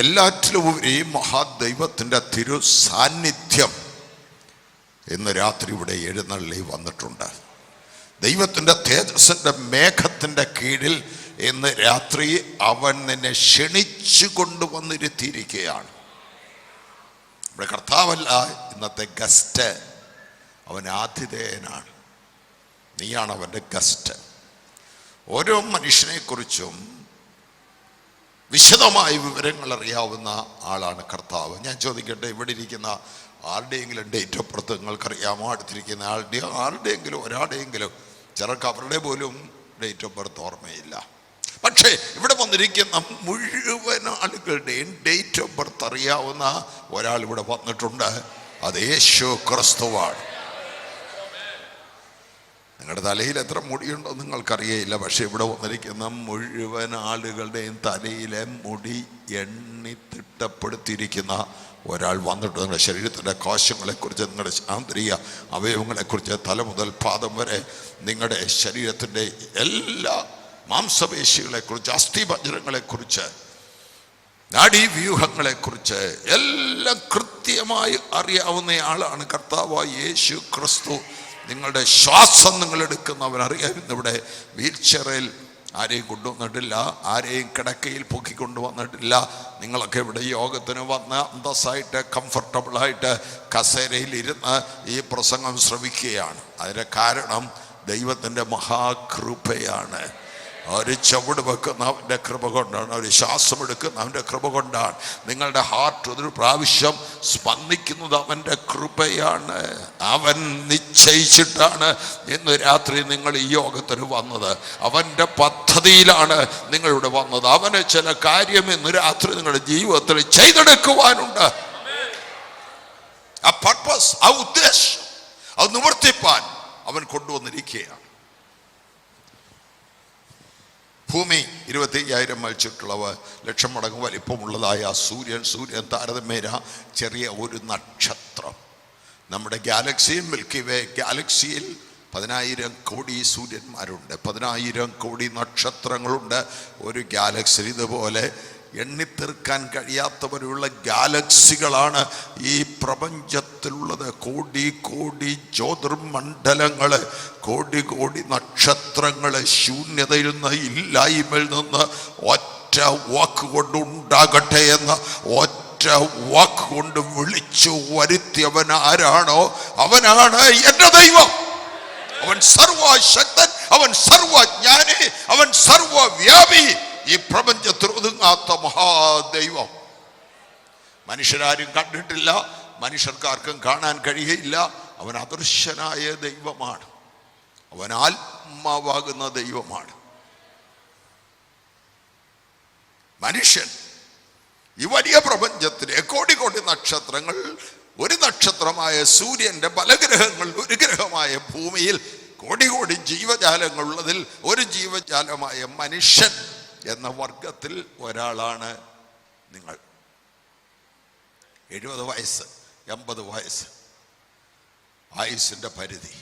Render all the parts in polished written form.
എല്ലാറ്റിലുപരി മഹാദൈവത്തിൻ്റെ തിരു സാന്നിധ്യം ഇന്ന് രാത്രി ഇവിടെ എഴുന്നള്ളി വന്നിട്ടുണ്ട്. ദൈവത്തിൻ്റെ തേജസ്സിൻ്റെ മേഘത്തിൻ്റെ കീഴിൽ ഇന്ന് രാത്രി അവൻ നിന്നെ ക്ഷണിച്ചു കൊണ്ടുവന്നിരുത്തിയിരിക്കുകയാണ്. ഇവിടെ കർത്താവല്ല ഇന്നത്തെ ഗസ്റ്റ്, അവൻ ആതിഥേയനാണ്. നീയാണ് അവൻ്റെ ഗസ്റ്റ്. ഓരോ മനുഷ്യനെക്കുറിച്ചും വിശദമായ വിവരങ്ങൾ അറിയാവുന്ന ആളാണ് കർത്താവ്. ഞാൻ ചോദിക്കട്ടെ, ഇവിടെ ഇരിക്കുന്ന ആരുടെയെങ്കിലും ഡേറ്റ് ഓഫ് ബർത്ത് നിങ്ങൾക്കറിയാമോ? അടുത്തിരിക്കുന്ന ആരുടെയെങ്കിലും ഒരാളുടെയെങ്കിലും, ചിലർക്ക് അവരുടെ പോലും ഡേറ്റ് ഓഫ് ബർത്ത് ഓർമ്മയില്ല. പക്ഷേ ഇവിടെ വന്നിരിക്കുന്ന മുഴുവൻ ആളുകളുടെയും ഡേറ്റ് ഓഫ് ബർത്ത് അറിയാവുന്ന ഒരാൾ ഇവിടെ വന്നിട്ടുണ്ട്. അത് യേശു ക്രിസ്തുവാണ്. നിങ്ങളുടെ തലയിൽ എത്ര മുടിയുണ്ടോ നിങ്ങൾക്കറിയയില്ല. പക്ഷെ ഇവിടെ വന്നിരിക്കുന്ന മുഴുവൻ ആളുകളുടെയും തലയിലെ മുടി എണ്ണി തിട്ടപ്പെടുത്തിയിരിക്കുന്ന ഒരാൾ വന്നിട്ട് നിങ്ങളുടെ ശരീരത്തിൻ്റെ കോശങ്ങളെക്കുറിച്ച്, നിങ്ങളുടെ ആന്തരിക അവയവങ്ങളെക്കുറിച്ച്, തല മുതൽ പാദം വരെ നിങ്ങളുടെ ശരീരത്തിൻ്റെ എല്ലാ മാംസപേശികളെക്കുറിച്ച്, അസ്ഥിപഞ്ജരങ്ങളെക്കുറിച്ച്, നാഡീവ്യൂഹങ്ങളെക്കുറിച്ച് എല്ലാം കൃത്യമായി അറിയാവുന്നയാളാണ് കർത്താവായ യേശു ക്രിസ്തു. നിങ്ങളുടെ ശ്വാസം നിങ്ങൾ എടുക്കുന്നവൻ അറിയാവുന്ന. ഇവിടെ വീൽ ചെയറിൽ ആരെയും കൊണ്ടുവന്നിട്ടില്ല, ആരെയും കിടക്കയിൽ പൊക്കിക്കൊണ്ടുവന്നിട്ടില്ല. നിങ്ങളൊക്കെ ഇവിടെ യോഗത്തിന് വന്ന് അന്തസ്സായിട്ട് കംഫർട്ടബിളായിട്ട് കസേരയിൽ ഇരുന്ന് ഈ പ്രസംഗം ശ്രവിക്കുകയാണ്. അതിൻ്റെ കാരണം ദൈവത്തിൻ്റെ മഹാകൃപയാണ്. ഒരു ചുവട് വെക്കുന്ന അവൻ്റെ കൃപ കൊണ്ടാണ്, ഒരു ശ്വാസം എടുക്കുന്ന അവൻ്റെ കൃപ കൊണ്ടാണ്. നിങ്ങളുടെ ഹാർട്ട് ഒരു പ്രാവശ്യം സ്പന്ദിക്കുന്നത് അവൻ്റെ കൃപയാണ്. അവൻ നിശ്ചയിച്ചിട്ടാണ് ഇന്ന് രാത്രി നിങ്ങൾ ഈ യോഗത്തിന് വന്നത്. അവൻ്റെ പദ്ധതിയിലാണ് നിങ്ങളിവിടെ വന്നത്. അവന് ചില കാര്യം ഇന്ന് രാത്രി നിങ്ങളുടെ ജീവിതത്തിൽ ചെയ്തെടുക്കുവാനുണ്ട്. ആ പർപ്പസ്, ആ ഉദ്ദേശം, അത് നിവർത്തിപ്പാൻ അവൻ കൊണ്ടുവന്നിരിക്കുകയാണ്. ഭൂമി 25,000 മൈൽ ചുറ്റളവ്, 1,00,000 മടങ്ങ് വലിപ്പമുള്ളതായ സൂര്യൻ താരതമ്യേന ചെറിയ ഒരു നക്ഷത്രം. നമ്മുടെ ഗാലക്സിയിൽ, മിൽക്കി വേ ഗാലക്സിയിൽ 10,000 കോടി സൂര്യന്മാരുണ്ട്, 10,000 കോടി നക്ഷത്രങ്ങളുണ്ട്. ഒരു ഗാലക്സി ഇതുപോലെ എണ്ണിത്തീർക്കാൻ കഴിയാത്തവരുള്ള ഗാലക്സികളാണ് ഈ പ്രപഞ്ചത്തിലുള്ളത്. കോടി കോടി ജ്യോതിർമണ്ഡലങ്ങൾ, കോടി കോടി നക്ഷത്രങ്ങൾ ശൂന്യതയിൽ നിന്ന്, ഇല്ലായ്മയിൽ നിന്ന് ഒറ്റ വാക്ക് കൊണ്ടുണ്ടാകട്ടെ എന്ന് ഒറ്റ വാക്ക് കൊണ്ട് വിളിച്ചു വരുത്തിയവൻ ആരാണോ അവനാണ് എൻ്റെ ദൈവം. അവൻ സർവശക്തൻ, അവൻ സർവജ്ഞാനി, അവൻ സർവവ്യാപി, ഈ പ്രപഞ്ചത്തിൽ ഒതുങ്ങാത്ത മഹാദൈവം. മനുഷ്യരാരും കണ്ടിട്ടില്ല, മനുഷ്യർക്കാർക്കും കാണാൻ കഴിയയില്ല. അവൻ അദൃശ്യനായ ദൈവമാണ്, അവൻ ആത്മാവാകുന്ന ദൈവമാണ്. മനുഷ്യൻ ഈ വലിയ പ്രപഞ്ചത്തിലെ കോടി കോടി നക്ഷത്രങ്ങൾ, ഒരു നക്ഷത്രമായ സൂര്യൻ്റെ പല ഗ്രഹങ്ങളിൽ ഒരു ഗ്രഹമായ ഭൂമിയിൽ കോടി കോടി ജീവജാലങ്ങളുള്ളതിൽ ഒരു ജീവജാലമായ മനുഷ്യൻ എന്ന വർഗത്തിൽ ഒരാളാണ് നിങ്ങൾ. 70 വയസ്സ് 80 വയസ്സ് ആയുസ്സിൻ്റെ പരിധി.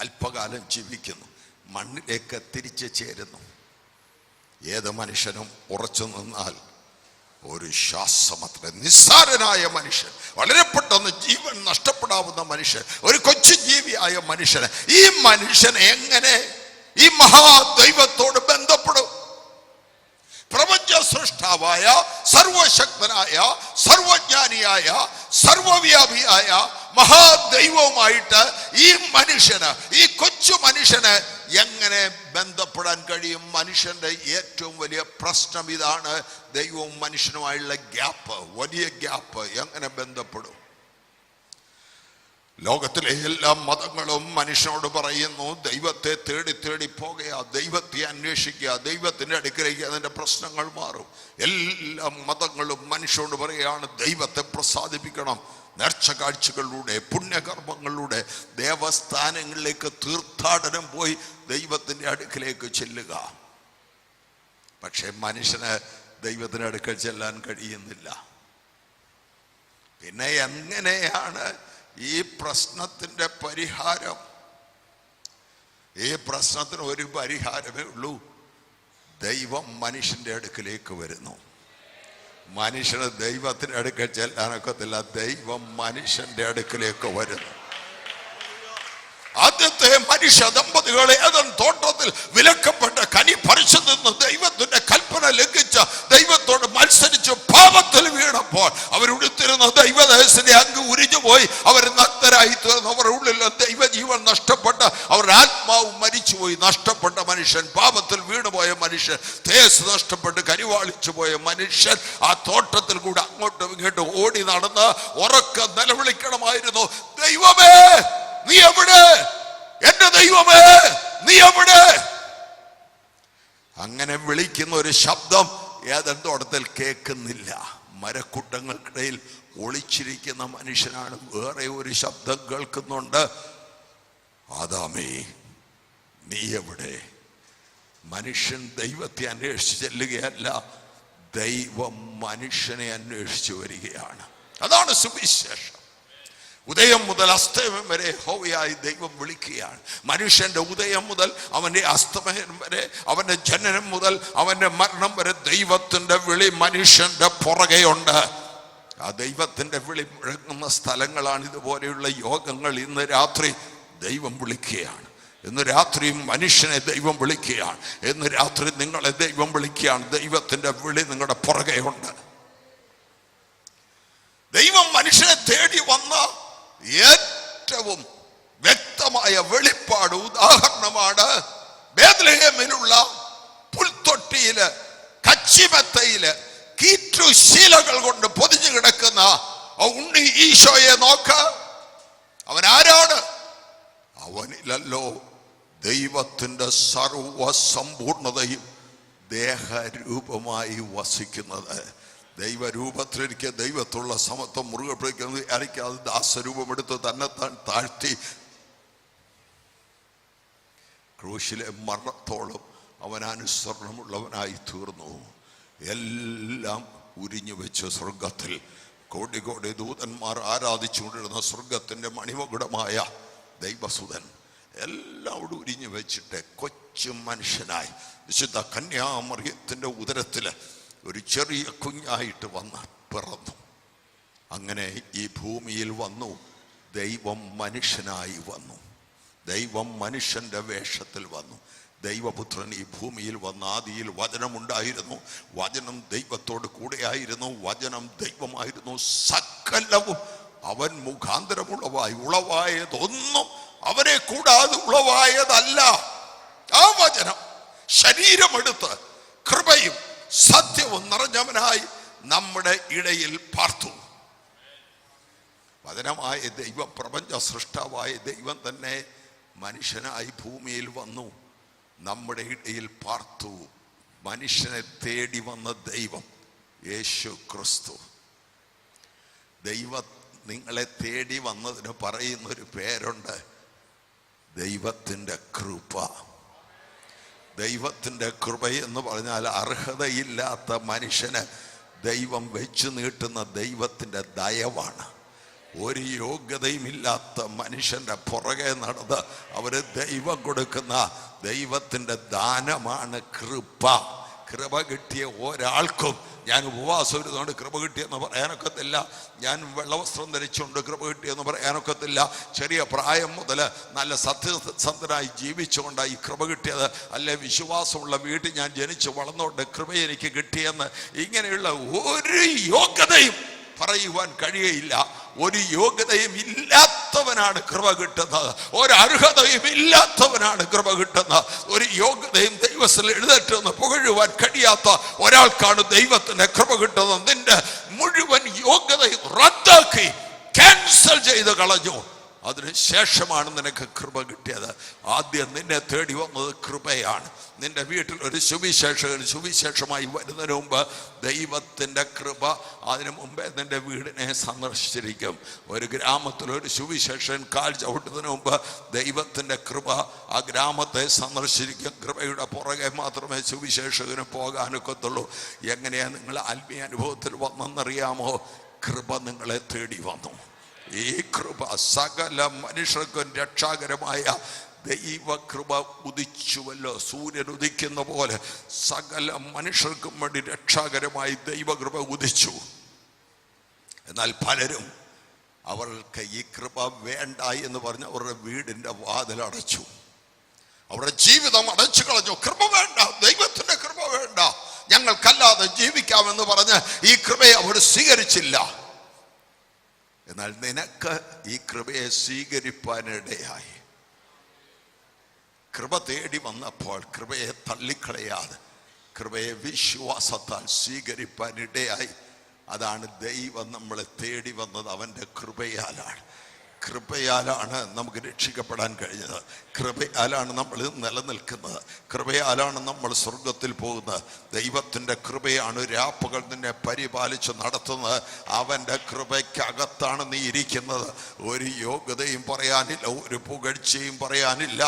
അല്പകാലം ജീവിക്കുന്നു, മണ്ണിലേക്ക് തിരിച്ചു ചേരുന്നു. ഏത് മനുഷ്യനും ഉറച്ചു നിന്നാൽ ഒരു ശ്വാസമത്ര. നിസ്സാരനായ മനുഷ്യൻ, വളരെ പെട്ടെന്ന് ജീവൻ നഷ്ടപ്പെടാവുന്ന മനുഷ്യൻ, ഒരു കൊച്ചു ജീവിയായ മനുഷ്യന്, ഈ മനുഷ്യൻ എങ്ങനെ ഈ മഹാദൈവത്തോട് ബന്ധപ്പെടും? പ്രപഞ്ച സൃഷ്ടാവായ, സർവശക്തനായ, സർവജ്ഞാനിയായ, സർവവ്യാപിയായ മഹാദൈവവുമായിട്ട് ഈ മനുഷ്യന്, ഈ കൊച്ചു മനുഷ്യന് എങ്ങനെ ബന്ധപ്പെടാൻ കഴിയും? മനുഷ്യന്റെ ഏറ്റവും വലിയ പ്രശ്നം ഇതാണ്. ദൈവവും മനുഷ്യനുമായുള്ള ഗ്യാപ്പ്, വലിയ ഗ്യാപ്പ്. എങ്ങനെ ബന്ധപ്പെടും? ലോകത്തിലെ എല്ലാ മതങ്ങളും മനുഷ്യനോട് പറയുന്നു, ദൈവത്തെ തേടി തേടി പോകുക, ദൈവത്തെ അന്വേഷിക്കുക, ദൈവത്തിൻ്റെ അടുക്കലേക്ക് അതിൻ്റെ പ്രശ്നങ്ങൾ മാറും. എല്ലാ മതങ്ങളും മനുഷ്യനോട് പറയുകയാണ്, ദൈവത്തെ പ്രസാദിപ്പിക്കണം. നേർച്ച കാഴ്ചകളിലൂടെ, പുണ്യകർമ്മങ്ങളിലൂടെ, ദേവസ്ഥാനങ്ങളിലേക്ക് തീർത്ഥാടനം പോയി ദൈവത്തിൻ്റെ അടുക്കിലേക്ക് ചെല്ലുക. പക്ഷെ മനുഷ്യന് ദൈവത്തിൻ്റെ അടുക്കൽ ചെല്ലാൻ കഴിയുന്നില്ല. പിന്നെ എങ്ങനെയാണ് ഈ പ്രശ്നത്തിൻ്റെ പരിഹാരം? ഈ പ്രശ്നത്തിന് ഒരു പരിഹാരമേ ഉള്ളൂ, ദൈവം മനുഷ്യന്റെ അടുക്കിലേക്ക് വരുന്നു. മനുഷ്യന് ദൈവത്തിന്റെ അടുക്കൽ ചെല്ലാനൊക്കത്തില്ല. ദൈവം മനുഷ്യന്റെ അടുക്കിലേക്ക് വരുന്നു. ആദ്യത്തെ മനുഷ്യ ദമ്പതികൾ ഏദൻ തോട്ടത്തിൽ വിലക്കപ്പെട്ട കനി പറിച്ചു നിന്ന് ദൈവത്തിന്റെ കൽപ്പന ലംഘിച്ച ദൈവത്തോട് മത്സരിച്ച് പാപത്തിൽ വീണപ്പോൾ അവരുടുത്തിരുന്ന ദൈവദേശത്തിന്റെ അങ്ങ് ഉരിഞ്ഞുപോയി. അവർ നഗ്നരായി തീർന്നു. അവരുടെ ഉള്ളിൽ ദൈവജീവൻ നഷ്ടപ്പെട്ട അവരുടെ ആത്മാവ് മരിച്ചുപോയി. നഷ്ടപ്പെട്ട മനുഷ്യൻ, പാപത്തിൽ വീണുപോയ മനുഷ്യൻ, തേസ് നഷ്ടപ്പെട്ട് കരിവാളിച്ചു പോയ മനുഷ്യൻ ആ തോട്ടത്തിൽ കൂടെ അങ്ങോട്ടും ഇങ്ങോട്ടും ഓടി നടന്ന് ഉറക്കെ നിലവിളിക്കണമായിരുന്നു, ദൈവമേ നീ എവിടെ? എന്റെ ദൈവമേ നീ എവിടെ? അങ്ങനെ വിളിക്കുന്ന ഒരു ശബ്ദം ഏദൻ തോട്ടത്തിൽ കേൾക്കുന്നില്ല. മരക്കൂട്ടങ്ങൾക്കിടയിൽ ഒളിച്ചിരിക്കുന്ന മനുഷ്യനാണ്. വേറെ ഒരു ശബ്ദം കേൾക്കുന്നുണ്ട്, ആദാമേ നീ എവിടെ? മനുഷ്യൻ ദൈവത്തെ അന്വേഷിച്ച് ചെല്ലുകയല്ല, ദൈവം മനുഷ്യനെ അന്വേഷിച്ചു വരികയാണ്. അതാണ് സുവിശേഷം. ഉദയം മുതൽ അസ്തമയം വരെ യഹോവയായി ദൈവം വിളിക്കുകയാണ്. മനുഷ്യന്റെ ഉദയം മുതൽ അവന്റെ അസ്തമയം വരെ, അവന്റെ ജനനം മുതൽ അവന്റെ മരണം വരെ ദൈവത്തിന്റെ വിളി മനുഷ്യന്റെ പുറകെയുണ്ട്. ആ ദൈവത്തിന്റെ വിളി മുഴങ്ങുന്ന സ്ഥലങ്ങളാണ് ഇതുപോലെയുള്ള യോഗങ്ങൾ. ഇന്ന് രാത്രി ദൈവം വിളിക്കുകയാണ്. ഇന്ന് രാത്രിയും മനുഷ്യനെ ദൈവം വിളിക്കുകയാണ്. ഇന്ന് രാത്രി നിങ്ങളെ ദൈവം വിളിക്കുകയാണ്. ദൈവത്തിന്റെ വിളി നിങ്ങളുടെ പുറകെയുണ്ട്. ദൈവം മനുഷ്യനെ തേടി വന്ന ഏറ്റവും വ്യക്തമായ വെളിപ്പാട് ഉദാഹരണമാണ് ബേത്ലഹേമിലുള്ള പുൽത്തൊട്ടിയില്, കച്ചിമെത്തയില് കീറ്റുശീലകൾ കൊണ്ട് പൊതിഞ്ഞു കിടക്കുന്ന ഉണ്ണി ഈശോയെ നോക്ക്. അവൻ ആരാണ്? അവനിലല്ലോ ദൈവത്തിന്റെ സർവസമ്പൂർണതയും ദേഹരൂപമായി വസിക്കുന്നത്. ദൈവരൂപത്തിലിരിക്കുക, ദൈവത്തുള്ള സമത്വം മുറുകെ പിടിക്കുന്നത് അരയ്ക്കാതെ ദാസരൂപമെടുത്ത് തന്നെത്താൻ താഴ്ത്തി ക്രൂശിലെ മരണത്തോളം അവൻ അനുസരണമുള്ളവനായി തീർന്നു. എല്ലാം ഉരിഞ്ഞു വെച്ച് സ്വർഗത്തിൽ കോടി കോടി ദൂതന്മാർ ആരാധിച്ചുകൊണ്ടിരുന്ന സ്വർഗത്തിന്റെ മണിമകുടമായ ദൈവസുതൻ എല്ലാം അവിടെ ഉരിഞ്ഞു വെച്ചിട്ട് കൊച്ചു മനുഷ്യനായി വിശുദ്ധ കന്യാമറിയത്തിന്റെ ഉദരത്തില് ഒരു ചെറിയ കുഞ്ഞായിട്ട് വന്ന് പിറന്നു. അങ്ങനെ ഈ ഭൂമിയിൽ വന്നു. ദൈവം മനുഷ്യനായി വന്നു. ദൈവം മനുഷ്യന്റെ വേഷത്തിൽ വന്നു. ദൈവപുത്രൻ ഈ ഭൂമിയിൽ വന്ന ആദിയിൽ വചനമുണ്ടായിരുന്നു. വചനം ദൈവത്തോട് കൂടെയായിരുന്നു. വചനം ദൈവമായിരുന്നു. സകലവും അവൻ മുഖാന്തരമുള്ളവായി. ഉളവായതൊന്നും അവനെ കൂടാതെ ഉളവായതല്ല. ആ വചനം ശരീരമെടുത്ത് കൃപയും സത്യവും നിറഞ്ഞവനായി നമ്മുടെ ഇടയിൽ പാർത്തു. വചനമായ ദൈവം, പ്രപഞ്ച സൃഷ്ടാവായ ദൈവം തന്നെ മനുഷ്യനായി ഭൂമിയിൽ വന്നു, നമ്മുടെ ഇടയിൽ പാർത്തു. മനുഷ്യനെ തേടി വന്ന ദൈവം യേശു ക്രിസ്തു. ദൈവം നിങ്ങളെ തേടി വന്നതിന് പറയുന്നൊരു പേരുണ്ട്, ദൈവത്തിൻ്റെ കൃപ. ദൈവത്തിൻ്റെ കൃപയെന്ന് പറഞ്ഞാൽ അർഹതയില്ലാത്ത മനുഷ്യന് ദൈവം വെച്ചു നീട്ടുന്ന ദൈവത്തിൻ്റെ ദയവാണ്. ഒരു യോഗ്യതയും ഇല്ലാത്ത മനുഷ്യൻ്റെ പുറകെ നടന്ന് അവര് ദൈവം കൊടുക്കുന്ന ദൈവത്തിൻ്റെ ദാനമാണ് കൃപ. കൃപ കിട്ടിയ ഒരാൾക്കും, ഞാൻ ഉപവാസം ഇരുന്നുകൊണ്ട് കൃപ കിട്ടിയെന്ന് പറയാനൊക്കത്തില്ല, ഞാൻ വെള്ളവസ്ത്രം ധരിച്ചുകൊണ്ട് കൃപ കിട്ടിയെന്ന് പറയാനൊക്കത്തില്ല, ചെറിയ പ്രായം മുതൽ നല്ല സത്യസന്ധനായി ജീവിച്ചുകൊണ്ടാണ് ഈ കൃപ കിട്ടിയത്, അല്ലെ വിശ്വാസമുള്ള വീട്ടിൽ ഞാൻ ജനിച്ച് വളർന്നുകൊണ്ട് കൃപ എനിക്ക് കിട്ടിയെന്ന് ഇങ്ങനെയുള്ള ഒരു യോഗ്യതയും പറയുവാൻ കഴിയയില്ല. ഒരു യോഗ്യതയും ഇല്ലാത്തവനാണ് കൃപ കിട്ടുന്നത്. ഒരു അർഹതയും ഇല്ലാത്തവനാണ് കൃപ കിട്ടുന്നത്. ഒരു യോഗ്യതയും ദൈവത്തിൽ എഴുതേറ്റെന്ന് പുകഴുവാൻ കഴിയാത്ത ഒരാൾക്കാണ് ദൈവത്തിന്റെ കൃപ കിട്ടുന്നത്. നിന്റെ മുഴുവൻ യോഗ്യതയും റദ്ദാക്കി ക്യാൻസൽ ചെയ്ത് കളഞ്ഞു. അതിനുശേഷമാണ് നിനക്ക് കൃപ കിട്ടിയത്. ആദ്യം നിന്നെ തേടി വന്നത് കൃപയാണ്. നിന്റെ വീട്ടിൽ ഒരു സുവിശേഷകൻ സുവിശേഷമായി വരുന്നതിന് മുമ്പ് ദൈവത്തിൻ്റെ കൃപ അതിനു മുമ്പേ നിന്റെ വീടിനെ സന്ദർശിച്ചിരിക്കും. ഒരു ഗ്രാമത്തിൽ ഒരു സുവിശേഷൻ കാൽ ചവിട്ടുന്നതിന് മുമ്പ് ദൈവത്തിൻ്റെ കൃപ ആ ഗ്രാമത്തെ സന്ദർശിച്ചിരിക്കും. കൃപയുടെ പുറകെ മാത്രമേ സുവിശേഷകന് പോകാനൊക്കത്തുള്ളൂ. എങ്ങനെയാണ് നിങ്ങൾ ആത്മീയ അനുഭവത്തിൽ വന്നെന്നറിയാമോ? കൃപ നിങ്ങളെ തേടി വന്നു. ഈ കൃപ സകല മനുഷ്യർക്കും രക്ഷാകരമായ ദൈവകൃപ ഉദിച്ചുവല്ലോ. സൂര്യൻ ഉദിക്കുന്ന പോലെ സകല മനുഷ്യർക്കും വേണ്ടി രക്ഷാകരമായി ദൈവകൃപ ഉദിച്ചു. എന്നാൽ പലരും അവർക്ക് ഈ കൃപ വേണ്ട എന്ന് പറഞ്ഞ് അവരുടെ വീടിൻ്റെ വാതിലടച്ചു, അവരുടെ ജീവിതം അടച്ചു കളഞ്ഞു. കൃപ വേണ്ട, ദൈവത്തിന്റെ കൃപ വേണ്ട, ഞങ്ങൾക്കല്ലാതെ ജീവിക്കാമെന്ന് പറഞ്ഞ് ഈ കൃപയെ അവർ സ്വീകരിച്ചില്ല. എന്നാൽ നിനക്ക് ഈ കൃപയെ സ്വീകരിപ്പാനിടയായി. കൃപ തേടി വന്നപ്പോൾ കൃപയെ തള്ളിക്കളയാതെ കൃപയെ വിശ്വാസത്താൽ സ്വീകരിപ്പാനിടയായി. അതാണ് ദൈവം നമ്മളെ തേടി വന്നത്. അവൻ്റെ കൃപയാലാണ്. കൃപയാലാണ് നമുക്ക് രക്ഷിക്കപ്പെടാൻ കഴിഞ്ഞത്. കൃപയാലാണ് നമ്മൾ നിലനിൽക്കുന്നത്. കൃപയാലാണ് നമ്മൾ സ്വർഗത്തിൽ പോകുന്നത്. ദൈവത്തിൻ്റെ കൃപയാണ് രാപ്പകൽ നിന്നെ പരിപാലിച്ച് നടത്തുന്നത്. അവൻ്റെ കൃപയ്ക്കകത്താണ് നീ ഇരിക്കുന്നത്. ഒരു യോഗ്യതയും പറയാനില്ല, ഒരു പുകഴ്ചയും പറയാനില്ല.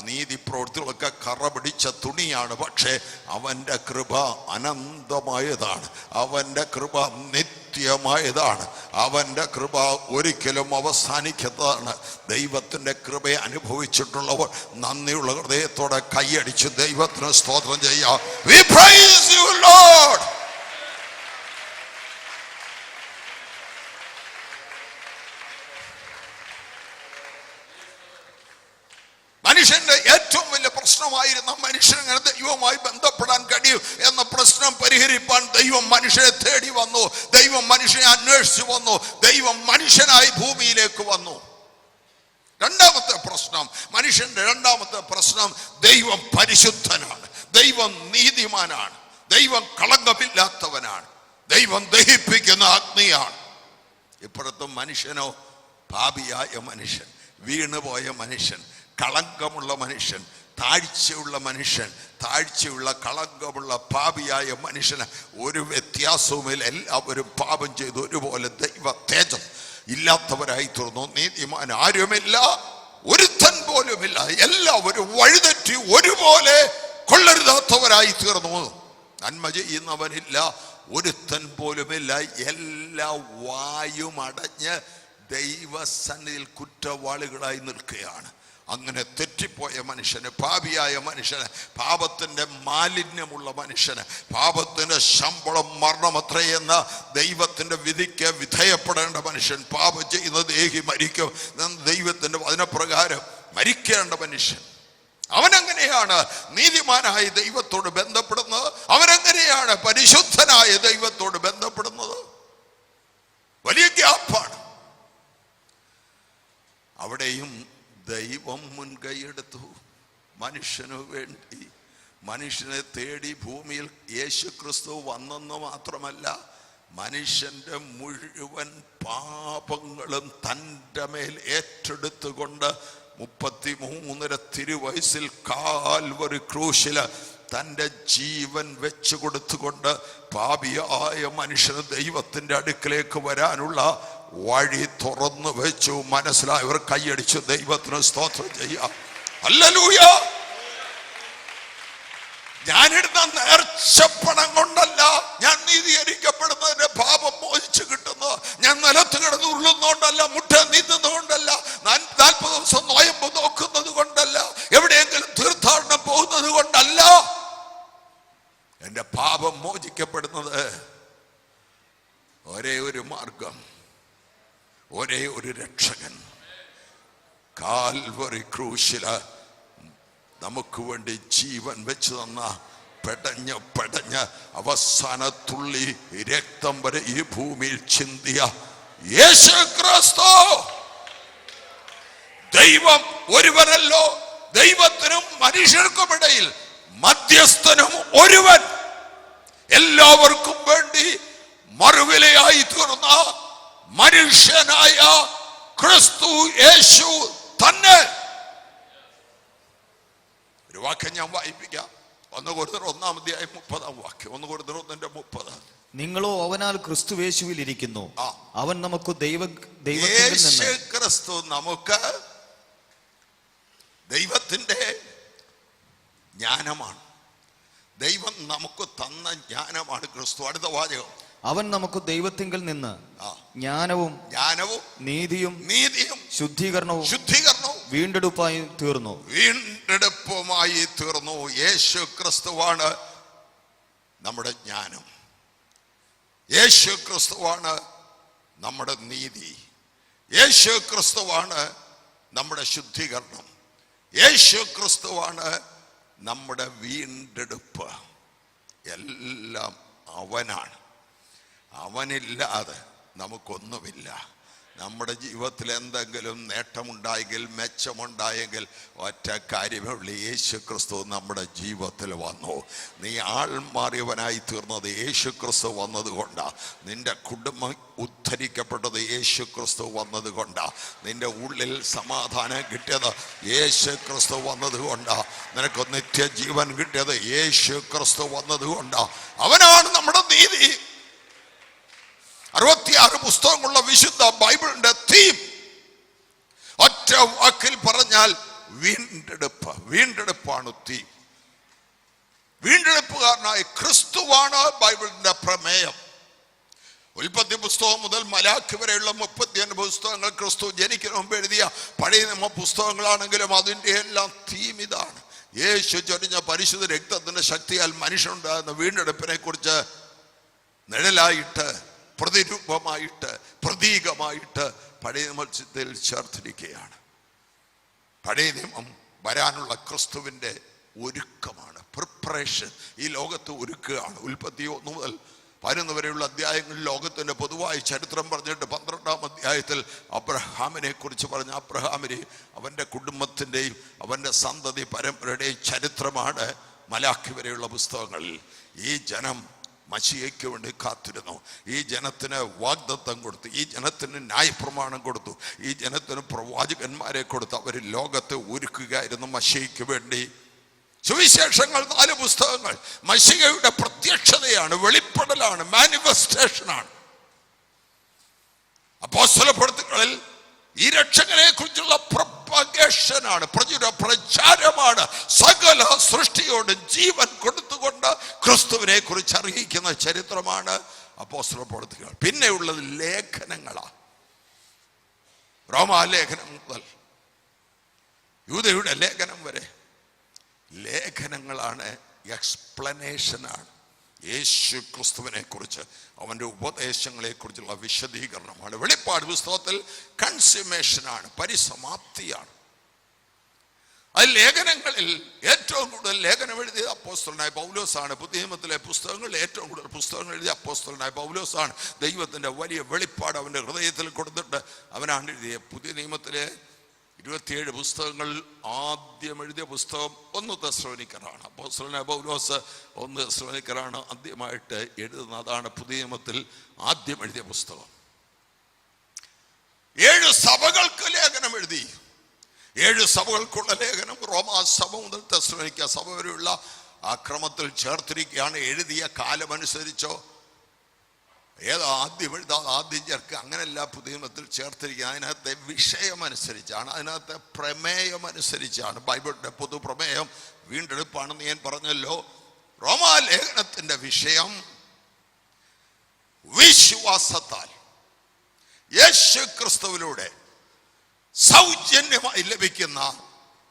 നീതി പ്രവൃത്തികളൊക്കെ കറ പിടിച്ച തുണിയാണ്. പക്ഷേ അവൻ്റെ കൃപ അനന്തമായതാണ്. അവൻ്റെ കൃപ നിത്യമായതാണ്. അവൻ്റെ കൃപ ഒരിക്കലും അവസാനിക്കുന്നതാണ്. ദൈവത്തിൻ്റെ കൃപയെ അനുഭവിച്ചിട്ടുള്ളവർ നന്ദിയുള്ള ഹൃദയത്തോടെ കൈയടിച്ച് ദൈവത്തിന് സ്തോത്രം ചെയ്യാം. We praise you, Lord. മനുഷ്യന്റെ ഏറ്റവും വലിയ പ്രശ്നമായിരുന്ന മനുഷ്യനെങ്ങനെ ദൈവവുമായി ബന്ധപ്പെടാൻ കഴിയും എന്ന പ്രശ്നം പരിഹരിപ്പാൻ ദൈവം മനുഷ്യനെ തേടി വന്നു. ദൈവം മനുഷ്യനെ അന്വേഷിച്ചു വന്നു. ദൈവം മനുഷ്യനായി ഭൂമിയിലേക്ക് വന്നു. രണ്ടാമത്തെ പ്രശ്നം, മനുഷ്യന്റെ രണ്ടാമത്തെ പ്രശ്നം, ദൈവം പരിശുദ്ധനാണ്, ദൈവം നീതിമാനാണ്, ദൈവം കളങ്കമില്ലാത്തവനാണ്, ദൈവം ദഹിപ്പിക്കുന്ന അഗ്നിയാണ്. ഇപ്പോഴത്തെ മനുഷ്യനോ പാപിയായ മനുഷ്യൻ, വീണുപോയ മനുഷ്യൻ, കളങ്കമുള്ള മനുഷ്യൻ, താഴ്ചയുള്ള മനുഷ്യൻ, താഴ്ചയുള്ള കളങ്കമുള്ള പാപിയായ മനുഷ്യന് ഒരു വ്യത്യാസവുമില്ല. എല്ലാവരും പാപം ചെയ്ത് ഒരുപോലെ ദൈവ തേജസ് ഇല്ലാത്തവരായി തീർന്നു. നീതിമാൻ ആരുമില്ല, ഒരുത്തൻ പോലുമില്ല. എല്ലാവരും വഴിതെറ്റി ഒരുപോലെ കൊള്ളരുതാത്തവരായി തീർന്നു. നന്മ ചെയ്യുന്നവനില്ല, ഒരുത്തൻ പോലുമില്ല. എല്ലാ വായും അടഞ്ഞ് ദൈവസന്നിധിയിൽ കുറ്റവാളികളായി നിൽക്കുകയാണ്. അങ്ങനെ തെറ്റിപ്പോയ മനുഷ്യന്, പാപിയായ മനുഷ്യന്, പാപത്തിൻ്റെ മാലിന്യമുള്ള മനുഷ്യന്, പാപത്തിൻ്റെ ശമ്പളം മരണമത്രയെന്ന ദൈവത്തിൻ്റെ വിധിക്ക് വിധേയപ്പെടേണ്ട മനുഷ്യൻ, പാപം ചെയ്യുന്ന ദേഹി മരിക്കും ദൈവത്തിൻ്റെ വചനപ്രകാരം മരിക്കേണ്ട മനുഷ്യൻ, അവനെങ്ങനെയാണ് നീതിമാനായ ദൈവത്തോട് ബന്ധപ്പെടുന്നത്? അവനെങ്ങനെയാണ് പരിശുദ്ധനായ ദൈവത്തോട് ബന്ധപ്പെടുന്നത്? വലിയ ഗ്യാപ്പാണ്. അവിടെയും ദൈവം മുൻകൈയെടുത്തു. മനുഷ്യനു വേണ്ടി, മനുഷ്യനെ തേടി ഭൂമിയിൽ യേശു ക്രിസ്തു വന്നെന്ന് മാത്രമല്ല, മനുഷ്യൻ്റെ മുഴുവൻ പാപങ്ങളും തൻ്റെ മേൽ ഏറ്റെടുത്തുകൊണ്ട് 33 തിരുവയസ്സിൽ കാൽവരി ക്രൂശില് തൻ്റെ ജീവൻ വെച്ചു കൊടുത്തുകൊണ്ട് പാപിയായ മനുഷ്യന് ദൈവത്തിൻ്റെ അടുക്കിലേക്ക് വരാനുള്ള വഴി തുറന്നു വെച്ചു. മനസ്സിലായവർ കൈയടിച്ച് ദൈവത്തിന് സ്തോത്രം ചെയ്യാം. ഹല്ലേലൂയ. ഞാനിടുന്ന നേർച്ചപ്പണം കൊണ്ടല്ല ഞാൻ നീതീകരിക്കപ്പെടുന്നതിന്റെ പാപം മോചിച്ചു കിട്ടുന്നത്. ഞാൻ നിലത്ത് കിടന്ന് ഉരുളുന്നതുകൊണ്ടല്ല, മുട്ട നീന്തുന്നതുകൊണ്ടല്ല, 40 ദിവസം നോയമ്പ് നോക്കുന്നത് കൊണ്ടല്ല, എവിടെയെങ്കിലും തീർത്ഥാടനം പോകുന്നത് കൊണ്ടല്ല. എൻ്റെ പാപം മോചിക്കപ്പെടുന്നത് ഒരേ ഒരു മാർഗം, ഒരേ ഒരു രക്ഷകൻ. കാൽവറി ക്രൂശില് നമുക്ക് വേണ്ടി ജീവൻ വെച്ച് തന്ന, പെടഞ്ഞ് അവസാന തുള്ളി രക്തം വരെ ഈ ഭൂമിയിൽ ചിന്തിയ യേശു ക്രിസ്തു. ദൈവം ഒരുവനല്ലോ, ദൈവത്തിനും മനുഷ്യർക്കുമിടയിൽ മധ്യസ്ഥനും ഒരുവൻ, എല്ലാവർക്കും വേണ്ടി മറുവിലയായി തീർന്ന മനുഷ്യനായ ക്രിസ്തു യേശു തന്നെ. ഒരു വാക്യം ഞാൻ വായിപ്പിക്കാം. 1 കൊരിന്ത്യർ 1:30. 1 കൊരിന്ത്യർ 1:30. നിങ്ങളോ അവനാൽ ക്രിസ്തു യേശുവിൽ ഇരിക്കുന്നു, അവൻ നമുക്ക് യേശു ക്രിസ്തു നമുക്ക് ദൈവത്തിന്റെ ജ്ഞാനമാണ്. ദൈവം നമുക്ക് തന്ന ജ്ഞാനമാണ് ക്രിസ്തു. അടുത്ത വാചകം, അവൻ നമുക്ക് ദൈവത്തിങ്കൽ നിന്ന് ജ്ഞാനവും നീതിയും ശുദ്ധീകരണവും വീണ്ടെടുപ്പായി തീർന്നു. വീണ്ടെടുപ്പുമായി തീർന്നു. യേശു ക്രിസ്തുവാണ് നമ്മുടെ ജ്ഞാനം. യേശു ക്രിസ്തുവാണ് നമ്മുടെ നീതി. യേശു ക്രിസ്തുവാണ് നമ്മുടെ ശുദ്ധീകരണം. യേശു ക്രിസ്തുവാണ് നമ്മുടെ വീണ്ടെടുപ്പ്. എല്ലാം അവനാണ്. അവനില്ലാതെ നമുക്കൊന്നുമില്ല. നമ്മുടെ ജീവിതത്തിൽ എന്തെങ്കിലും നേട്ടമുണ്ടായെങ്കിൽ, മെച്ചമുണ്ടായെങ്കിൽ ഒറ്റ കാര്യമേ ഉള്ളൂ, യേശു ക്രിസ്തു നമ്മുടെ ജീവിതത്തിൽ വന്നു. നീ ആൾ മാറിയവനായി തീർന്നത് യേശു ക്രിസ്തു വന്നത് കൊണ്ടാണ്. നിന്റെ കുടുംബം ഉദ്ധരിക്കപ്പെട്ടത് യേശു ക്രിസ്തു വന്നത് കൊണ്ടാണ്. നിന്റെ ഉള്ളിൽ സമാധാനം കിട്ടിയത് യേശു ക്രിസ്തു വന്നത് കൊണ്ടാണ്. നിനക്ക് നിത്യജീവൻ കിട്ടിയത് യേശു ക്രിസ്തു വന്നത് കൊണ്ടാണ്. അവനാണ് നമ്മുടെ നീതി. 66 പുസ്തകങ്ങളുള്ള വിശുദ്ധ ബൈബിളിന്റെ തീം ഒറ്റ വാക്കിൽ പറഞ്ഞാൽ വീണ്ടെടുപ്പ്. വീണ്ടെടുപ്പാണ് തീം. വീണ്ടെടുപ്പുകാരനായ ക്രിസ്തുവാണ് ബൈബിളിന്റെ പ്രമേയം. ഉൽപ്പത്തി പുസ്തകം മുതൽ മലാഖി വരെയുള്ള 39 പുസ്തകങ്ങൾ ക്രിസ്തു ജനിക്കുന്ന മുമ്പ് എഴുതിയ പഴയ നിയമ പുസ്തകങ്ങളാണെങ്കിലും അതിൻ്റെ എല്ലാം തീം ഇതാണ്. യേശു ചൊരിഞ്ഞ പരിശുദ്ധ രക്തത്തിന്റെ ശക്തിയാൽ മനുഷ്യനുണ്ടാകുന്ന വീണ്ടെടുപ്പിനെ കുറിച്ച് നിഴലായിട്ട്, പ്രതിരൂപമായിട്ട്, പ്രതീകമായിട്ട് പഴയ നിയമത്തിൽ ചേർത്തിരിക്കുകയാണ്. പഴയ നിയമം വരാനുള്ള ക്രിസ്തുവിൻ്റെ ഒരുക്കമാണ്, പ്രിപ്പറേഷൻ. ഈ ലോകത്ത് ഒരുക്കുകയാണ്. ഉൽപ്പത്തി 1 മുതൽ 11 വരെയുള്ള അധ്യായങ്ങളിൽ ലോകത്തിൻ്റെ പൊതുവായ ചരിത്രം പറഞ്ഞിട്ട് 12ാം അധ്യായത്തിൽ അബ്രഹാമിനെ കുറിച്ച് പറഞ്ഞ അബ്രഹാമിനെ, അവൻ്റെ കുടുംബത്തിൻ്റെയും അവൻ്റെ സന്തതി പരമ്പരയുടെയും ചരിത്രമാണ് മലാഖി വരെയുള്ള പുസ്തകങ്ങളിൽ. ഈ ജനം മശിയയ്ക്ക് വേണ്ടി കാത്തിരുന്നു. ഈ ജനത്തിന് വാഗ്ദത്തം കൊടുത്തു. ഈ ജനത്തിന് ന്യായപ്രമാണം കൊടുത്തു. ഈ ജനത്തിന് പ്രവാചകന്മാരെ കൊടുത്തു. അവർ ലോകത്തെ ഒരുക്കുകയായിരുന്നു മശിയയ്ക്ക് വേണ്ടി. സുവിശേഷങ്ങൾ 4 പുസ്തകങ്ങൾ മശിയയുടെ പ്രത്യക്ഷതയാണ്, വെളിപ്പെടലാണ്, മാനിഫെസ്റ്റേഷനാണ്. അപ്പോസ്തലപ്രവൃത്തികളിൽ ഈ രക്ഷകനെ കുറിച്ചുള്ള പ്രൊപ്പഗേഷനാണ്, പ്രചാരമാണ്. സകല സൃഷ്ടിയോട് ജീവൻ കൊടുത്തുകൊണ്ട് ക്രിസ്തുവിനെ കുറിച്ച് അറിയിക്കുന്ന ചരിത്രമാണ് അപ്പോസ്തലപ്രവൃത്തികൾ. പിന്നെയുള്ളത് ലേഖനങ്ങളാണ്. റോമാലേഖനം മുതൽ യൂദയുടെ ലേഖനം വരെ ലേഖനങ്ങളാണ്, എക്സ്പ്ലനേഷനാണ്. യേശു ക്രിസ്തുവിനെ കുറിച്ച്, അവൻ്റെ ഉപദേശങ്ങളെ കുറിച്ചുള്ള വിശദീകരണമാണ്. വെളിപ്പാട് പുസ്തകത്തിൽ കൺസ്യൂമേഷനാണ്, പരിസമാപ്തിയാണ്. ആ ലേഖനങ്ങളിൽ ഏറ്റവും കൂടുതൽ ലേഖനം എഴുതിയ അപ്പോസ്തലനായ പൗലോസാണ്. പുതിയ നിയമത്തിലെ പുസ്തകങ്ങളിൽ ഏറ്റവും കൂടുതൽ പുസ്തകങ്ങൾ എഴുതിയ അപ്പോസ്തലനായ പൗലോസാണ്. ദൈവത്തിൻ്റെ വലിയ വെളിപ്പാട് അവൻ്റെ ഹൃദയത്തിൽ കൊടുത്തിട്ട് അവനാണ് എഴുതിയ. പുതിയ നിയമത്തിലെ 27 പുസ്തകങ്ങളിൽ ആദ്യം എഴുതിയ പുസ്തകം 1 തെസ്സലോനിക്കരാണ്. അപ്പോസ്തലനായ പൗലോസ് 1 തെസ്സലോനിക്കരാണ് ആദ്യമായിട്ട് എഴുതുന്നത്. അതാണ് പുതിയ നിയമത്തിൽ ആദ്യം എഴുതിയ പുസ്തകം. 7 സഭകൾക്ക് ലേഖനം എഴുതി. 7 സഭകൾക്കുള്ള ലേഖനം റോമാ സഭ മുതൽ തെസ്സലോനിക്ക സഭ വരെയുള്ള ആ ക്രമത്തിൽ ചേർത്തിരിക്കുകയാണ്. എഴുതിയ കാലമനുസരിച്ചോ ഏത് ആദ്യം എഴുതാതെ ആദ്യം ചേർക്കുക അങ്ങനെയല്ല പുതിയ നിയമത്തിൽ ചേർത്തിരിക്കുക. അതിനകത്തെ വിഷയമനുസരിച്ചാണ്, അതിനകത്തെ പ്രമേയമനുസരിച്ചാണ്. ബൈബിളിൻ്റെ പൊതു പ്രമേയം വീണ്ടെടുപ്പാണെന്ന് ഞാൻ പറഞ്ഞല്ലോ. റോമാ ലേഖനത്തിൻ്റെ വിഷയം വിശ്വാസത്താൽ യേശു ക്രിസ്തുവിലൂടെ സൗജന്യമായി ലഭിക്കുന്ന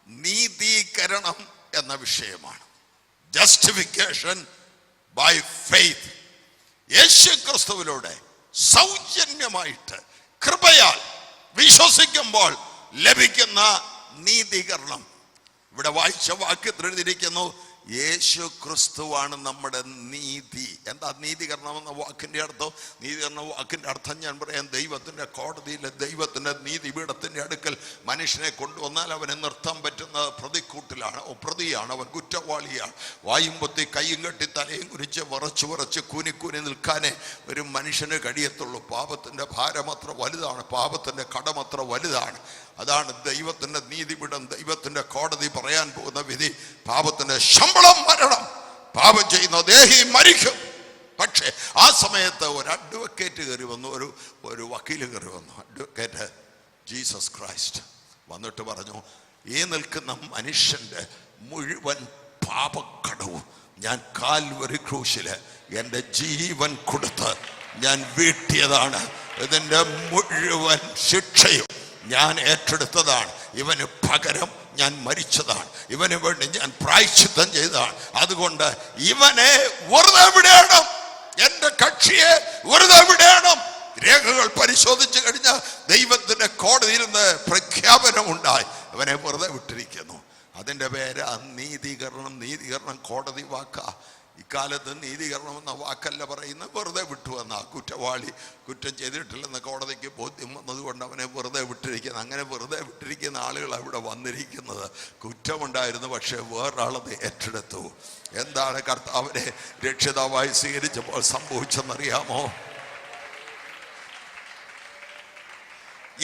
നീതീകരണം എന്ന വിഷയമാണ്. Justification by faith. യേശു ക്രിസ്തുവിലൂടെ സൗജന്യമായിട്ട് കൃപയാൽ വിശ്വസിക്കുമ്പോൾ ലഭിക്കുന്ന നീതീകരണം. ഇവിടെ വായിച്ച വാക്യത്തിൽ എഴുതിയിരിക്കുന്നു, യേശു ക്രിസ്തുവാണ് നമ്മുടെ നീതി. എന്താ നീതീകരണം എന്ന വാക്കിൻ്റെ അർത്ഥം? നീതീകരണ വാക്കിൻ്റെ അർത്ഥം ഞാൻ പറയാം. ദൈവത്തിൻ്റെ കോടതിയിലെ ദൈവത്തിൻ്റെ നീതിപീഠത്തിൻ്റെ അടുക്കൽ മനുഷ്യനെ കൊണ്ടുവന്നാൽ അവനെ നിർത്താൻ പറ്റുന്ന പ്രതിക്കൂട്ടിലാണ്, പ്രതിയാണ്, അവൻ കുറ്റവാളിയാണ്. വായും പൊത്തി കയ്യും കെട്ടി തലയും കുരിച്ച് വിറച്ച് കൂനി നിൽക്കാനേ ഒരു മനുഷ്യന് കഴിയത്തുള്ളൂ. പാപത്തിൻ്റെ ഭാരം അത്ര വലുതാണ്, പാപത്തിൻ്റെ കടമത്ര വലുതാണ്. അതാണ് ദൈവത്തിൻ്റെ നീതിപീഠം, ദൈവത്തിൻ്റെ കോടതി പറയാൻ പോകുന്ന വിധി. പാപത്തിൻ്റെ ശമ്പളം മരണം. പാപം ചെയ്യുന്ന ദേഹി മരിക്കും. പക്ഷേ ആ സമയത്ത് ഒരു അഡ്വക്കേറ്റ് കയറി വന്നു, ഒരു വക്കീൽ കയറി വന്നു. അഡ്വക്കേറ്റ് ജീസസ് ക്രൈസ്റ്റ് വന്നിട്ട് പറഞ്ഞു, ഈ നിൽക്കുന്ന മനുഷ്യൻ്റെ മുഴുവൻ പാപക്കടവും ഞാൻ കാൽവരി ക്രൂശില് എൻ്റെ ജീവൻ കൊടുത്ത് ഞാൻ വീട്ടിയതാണ്. ഇതിൻ്റെ മുഴുവൻ ശിക്ഷയും ഞാൻ ഏറ്റെടുത്തതാണ്. ഇവന് പകരം ഞാൻ മരിച്ചതാണ്, ഇവന് വേണ്ടി ഞാൻ പ്രായശ്ചിത്തം ചെയ്തതാണ്. അതുകൊണ്ട് ഇവനെ വെറുതെ വിടണം, എന്റെ കക്ഷിയെ വെറുതെ വിടണം. രേഖകൾ പരിശോധിച്ചു കഴിഞ്ഞ ദൈവത്തിന്റെ കോടതിയിൽ നിന്ന് പ്രഖ്യാപനമുണ്ടായി, അവനെ വെറുതെ വിട്ടിരിക്കുന്നു. അതിൻ്റെ പേര് നീതീകരണം. നീതീകരണം കോടതി വാക്കാ. ഇക്കാലത്ത് നീതീകരണം എന്ന വാക്കല്ല പറയുന്നത്, വെറുതെ വിട്ടു എന്ന. കുറ്റവാളി കുറ്റം ചെയ്തിട്ടില്ലെന്ന് കോടതിക്ക് ബോധ്യം വന്നതുകൊണ്ട് അവനെ വെറുതെ വിട്ടിരിക്കുന്നത്. അങ്ങനെ വെറുതെ വിട്ടിരിക്കുന്ന ആളുകൾ അവിടെ വന്നിരിക്കുന്നത്. കുറ്റമുണ്ടായിരുന്നു, പക്ഷെ വേറൊരാളത് ഏറ്റെടുത്തു. എന്താണ് കർത്താവിനെ രക്ഷിതാവായി സ്വീകരിച്ചപ്പോൾ സംഭവിച്ചെന്നറിയാമോ?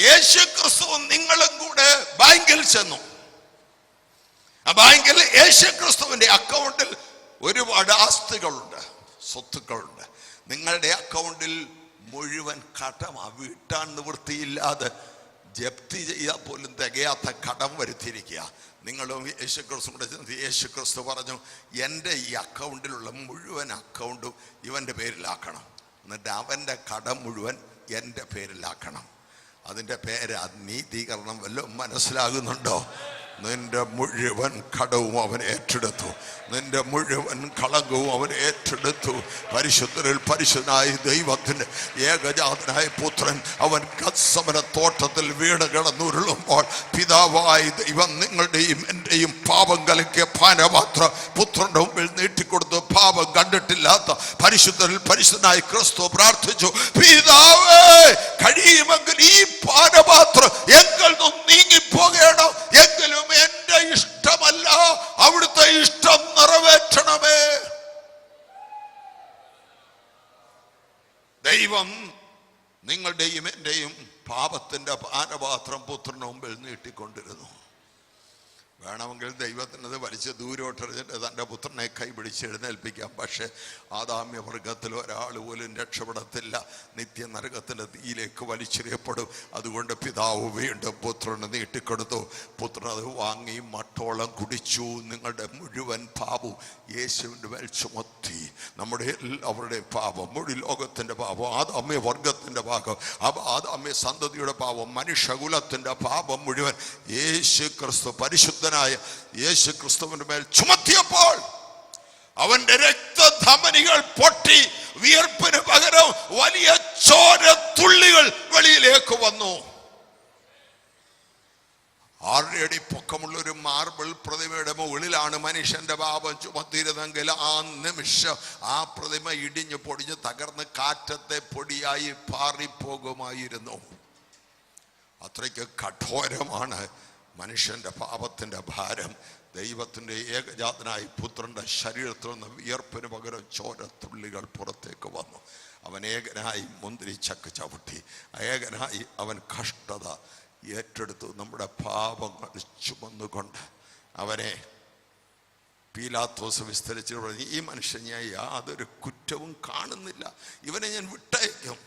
യേശു ക്രിസ്തു നിങ്ങളും കൂടെ ബാങ്കിൽ ചെന്നു. ആ ബാങ്കിൽ യേശു ക്രിസ്തുവിന്റെ അക്കൗണ്ടിൽ ഒരുപാട് ആസ്തികളുണ്ട്, സ്വത്തുക്കളുണ്ട്. നിങ്ങളുടെ അക്കൗണ്ടിൽ മുഴുവൻ കടം, വീട്ടാൻ നിവൃത്തിയില്ലാതെ ജപ്തി ചെയ്യാൻ പോലും തികയാത്ത കടം വരുത്തിയിരിക്കുക. നിങ്ങളും യേശു ക്രിസ്തു യേശു ക്രിസ്തു പറഞ്ഞു, എൻ്റെ ഈ അക്കൗണ്ടിലുള്ള മുഴുവൻ അക്കൗണ്ടും ഇവൻ്റെ പേരിലാക്കണം, എന്നിട്ട് അവൻ്റെ കടം മുഴുവൻ എൻ്റെ പേരിലാക്കണം. അതിൻ്റെ പേര് നീതീകരണം. വല്ലതും മനസ്സിലാകുന്നുണ്ടോ? നിന്റെ മുഴുവൻ കടവും അവൻ ഏറ്റെടുത്തു, നിന്റെ മുഴുവൻ കളങ്കവും അവൻ ഏറ്റെടുത്തു. പരിശുദ്ധരിൽ പരിശുദ്ധനായ ദൈവത്തിൻ്റെ ഏകജാതനായ പുത്രൻ അവൻ ഗത്സമന തോട്ടത്തിൽ വീണ് കിടന്നുരുളുമ്പോൾ പിതാവായ ദൈവം നിങ്ങളുടെയും എൻ്റെയും പാപം കലക്കിയ പാനപാത്രം പുത്രന്റെ മുമ്പിൽ നീട്ടിക്കൊടുത്തു. പാപം കണ്ടിട്ടില്ലാത്ത പരിശുദ്ധരിൽ പരിശുദ്ധനായ ക്രിസ്തു പ്രാർത്ഥിച്ചു, പിതാവേ, കഴിയുമെങ്കിൽ ഈ പാനപാത്രം എങ്കിൽ നീങ്ങിപ്പോകണം, എങ്കിലും എന്റെ ഇഷ്ടമല്ല അവിടുത്തെ ഇഷ്ടം നിറവേറ്റണമേ. ദൈവം നിങ്ങളുടെയും എന്റെയും പാപത്തിന്റെ പാനപാത്രം പുത്രന് മുമ്പിൽ നീട്ടിക്കൊണ്ടിരുന്നു. വേണമെങ്കിൽ ദൈവത്തിനത് വലിച്ച് ദൂരോട്ടെറിഞ്ഞിട്ട് തൻ്റെ പുത്രനെ കൈപിടിച്ച് എഴുന്നേൽപ്പിക്കാം. പക്ഷെ ആദാമ്യവർഗത്തിൽ ഒരാൾ പോലും രക്ഷപ്പെടത്തില്ല, നിത്യനരകത്തിൻ്റെ തീയിലേക്ക് വലിച്ചെറിയപ്പെടും. അതുകൊണ്ട് പിതാവ് വീണ്ടും പുത്രന് നീട്ടിക്കൊടുത്തു. പുത്രൻ അത് വാങ്ങി മട്ടോളം കുടിച്ചു. നിങ്ങളുടെ മുഴുവൻ പാപവും യേശുവിൻ്റെ മേൽ ചുമത്തി. നമ്മുടെ എല്ലാവരുടെയും പാപം, മുഴുവൻ ലോകത്തിൻ്റെ പാപം, ആദാമ്യവർഗത്തിൻ്റെ പാപം, ആദാമ്യ സന്തതിയുടെ പാപം, മനുഷ്യകുലത്തിൻ്റെ പാപം മുഴുവൻ യേശു ക്രിസ്തു പരിശുദ്ധനായ യേശു ക്രിസ്തുവിന്റെ മേൽ ചുമത്തിയപ്പോൾ അവന്റെ രക്തധമനികൾ പൊട്ടി വിയർപ്പിന് പകരം വലിയ ചോരത്തുള്ളികൾ വെളിയിലേക്ക് വന്നു. 6 അടി പൊക്കമുള്ള ഒരു മാർബിൾ പ്രതിമയുടെ മുകളിലാണ് മനുഷ്യന്റെ പാപം ചുമത്തിയിരുന്നെങ്കിൽ ആ നിമിഷം ആ പ്രതിമ ഇടിഞ്ഞു പൊടിഞ്ഞ് തകർന്ന് കാറ്റത്തെ പൊടിയായി പാറിപ്പോകുമായിരുന്നു. അത്രയ്ക്ക് കഠോരമാണ് മനുഷ്യന്റെ പാപത്തിന്റെ ഭാരം. ദൈവത്തിന്റെ ഏകജാതനായ പുത്രന്റെ ശരീരത്തിൽ നിന്ന് വിയർപ്പിന് പകരം ചോരത്തുള്ളികൾ പുറത്തേക്ക് വന്നു. അവൻ ഏകനായി മുന്തിരി ചക്ക് ചവിട്ടി, ഏകനായി അവൻ കഷ്ടത ഏറ്റെടുത്തു. നമ്മുടെ പാപങ്ങൾ ചുമന്നുകൊണ്ട് അവനെ പീലാത്തോസ് വിസ്തരിച്ചു പറഞ്ഞു, ഈ മനുഷ്യൻ ഞാൻ യാതൊരു കുറ്റവും കാണുന്നില്ല, ഇവനെ ഞാൻ വിട്ടയക്കും.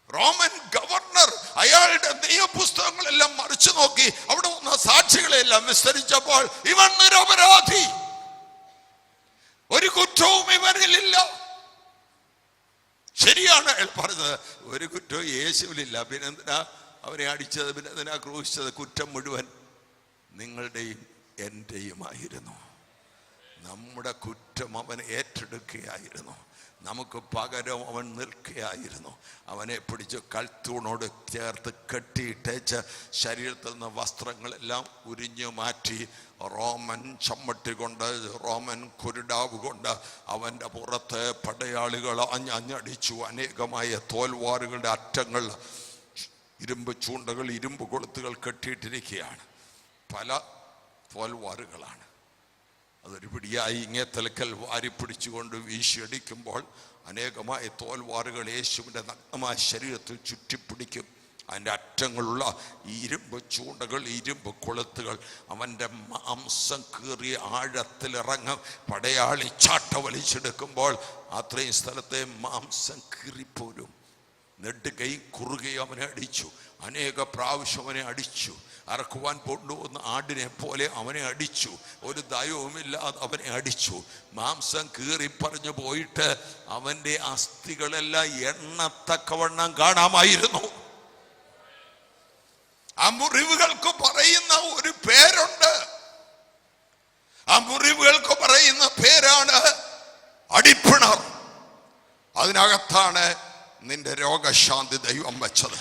റോമൻ ഗവർണർ അയാളുടെ നിയമപുസ്തകങ്ങളെല്ലാം മറിച്ചു നോക്കി അവിടെ വന്ന സാക്ഷികളെല്ലാം വിസ്തരിച്ചപ്പോൾ ഇവൻ നിരപരാധി, ഒരു കുറ്റവും ഇവനിലില്ല. ശരിയാണ് അയാൾ പറഞ്ഞത്, ഒരു കുറ്റവും യേശുവിലില്ല. പിന്നെന്തിനാ അവരെ അടിച്ചത്, പിന്നെന്തിനാ ക്രൂശിച്ചത്? കുറ്റം മുഴുവൻ നിങ്ങളുടെയും എൻ്റെയുമായിരുന്നു. നമ്മുടെ കുറ്റം അവൻ ഏറ്റെടുക്കുകയായിരുന്നു, നമുക്ക് പകരം അവൻ നിൽക്കുകയായിരുന്നു. അവനെ പിടിച്ച് കൽത്തൂണോട് ചേർത്ത് കെട്ടിയിട്ടേച്ച് ശരീരത്തിൽ നിന്ന് വസ്ത്രങ്ങളെല്ലാം ഉരിഞ്ഞു മാറ്റി റോമൻ ചമ്മട്ടി കൊണ്ട്, റോമൻ കുരുടാവ് കൊണ്ട് അവൻ്റെ പുറത്ത് പടയാളികൾ അഞ്ഞടിച്ചു. അനേകമായ തോൽവാറുകളുടെ അറ്റങ്ങൾ, ഇരുമ്പ് ചൂണ്ടകൾ, ഇരുമ്പ് കൊളുത്തുകൾ കെട്ടിയിട്ടിരിക്കുകയാണ്. പല തോൽവാറുകളാണ്. അതൊരു പിടിയായി ഇങ്ങേത്തലക്കൽ വാരി പിടിച്ചുകൊണ്ട് വീശിയടിക്കുമ്പോൾ അനേകമായ തോൽവാറുകൾ യേശുവിൻ്റെ നഗ്നമായ ശരീരത്തിൽ ചുറ്റിപ്പിടിക്കും. അതിൻ്റെ അറ്റങ്ങളുള്ള ഇരുമ്പ് ചൂണ്ടകൾ, ഇരുമ്പ് കൊളുത്തുകൾ അവൻ്റെ മാംസം കീറി ആഴത്തിലിറങ്ങും. പടയാളി ചാട്ട വലിച്ചെടുക്കുമ്പോൾ അത്രയും സ്ഥലത്തെ മാംസം കീറിപ്പോരും. നെടുകൈ കുറുകയും അവനെ അടിച്ചു, അനേക പ്രാവശ്യം അവനെ അടിച്ചു. അറക്കുവാൻ കൊണ്ടുവന്ന ആടിനെ പോലെ അവനെ അടിച്ചു, ഒരു ദയവുമില്ലാതെ അവനെ അടിച്ചു. മാംസം കീറി പറഞ്ഞു പോയിട്ട് അവൻ്റെ അസ്ഥികളെല്ലാം എണ്ണത്തക്കവണ്ണം കാണാമായിരുന്നു. ആ മുറിവുകൾക്ക് പറയുന്ന ഒരു പേരുണ്ട്. ആ മുറിവുകൾക്ക് പറയുന്ന പേരാണ് അടിപ്പിണർ. അതിനകത്താണ് നിന്റെ രോഗശാന്തി ദൈവം വെച്ചത്.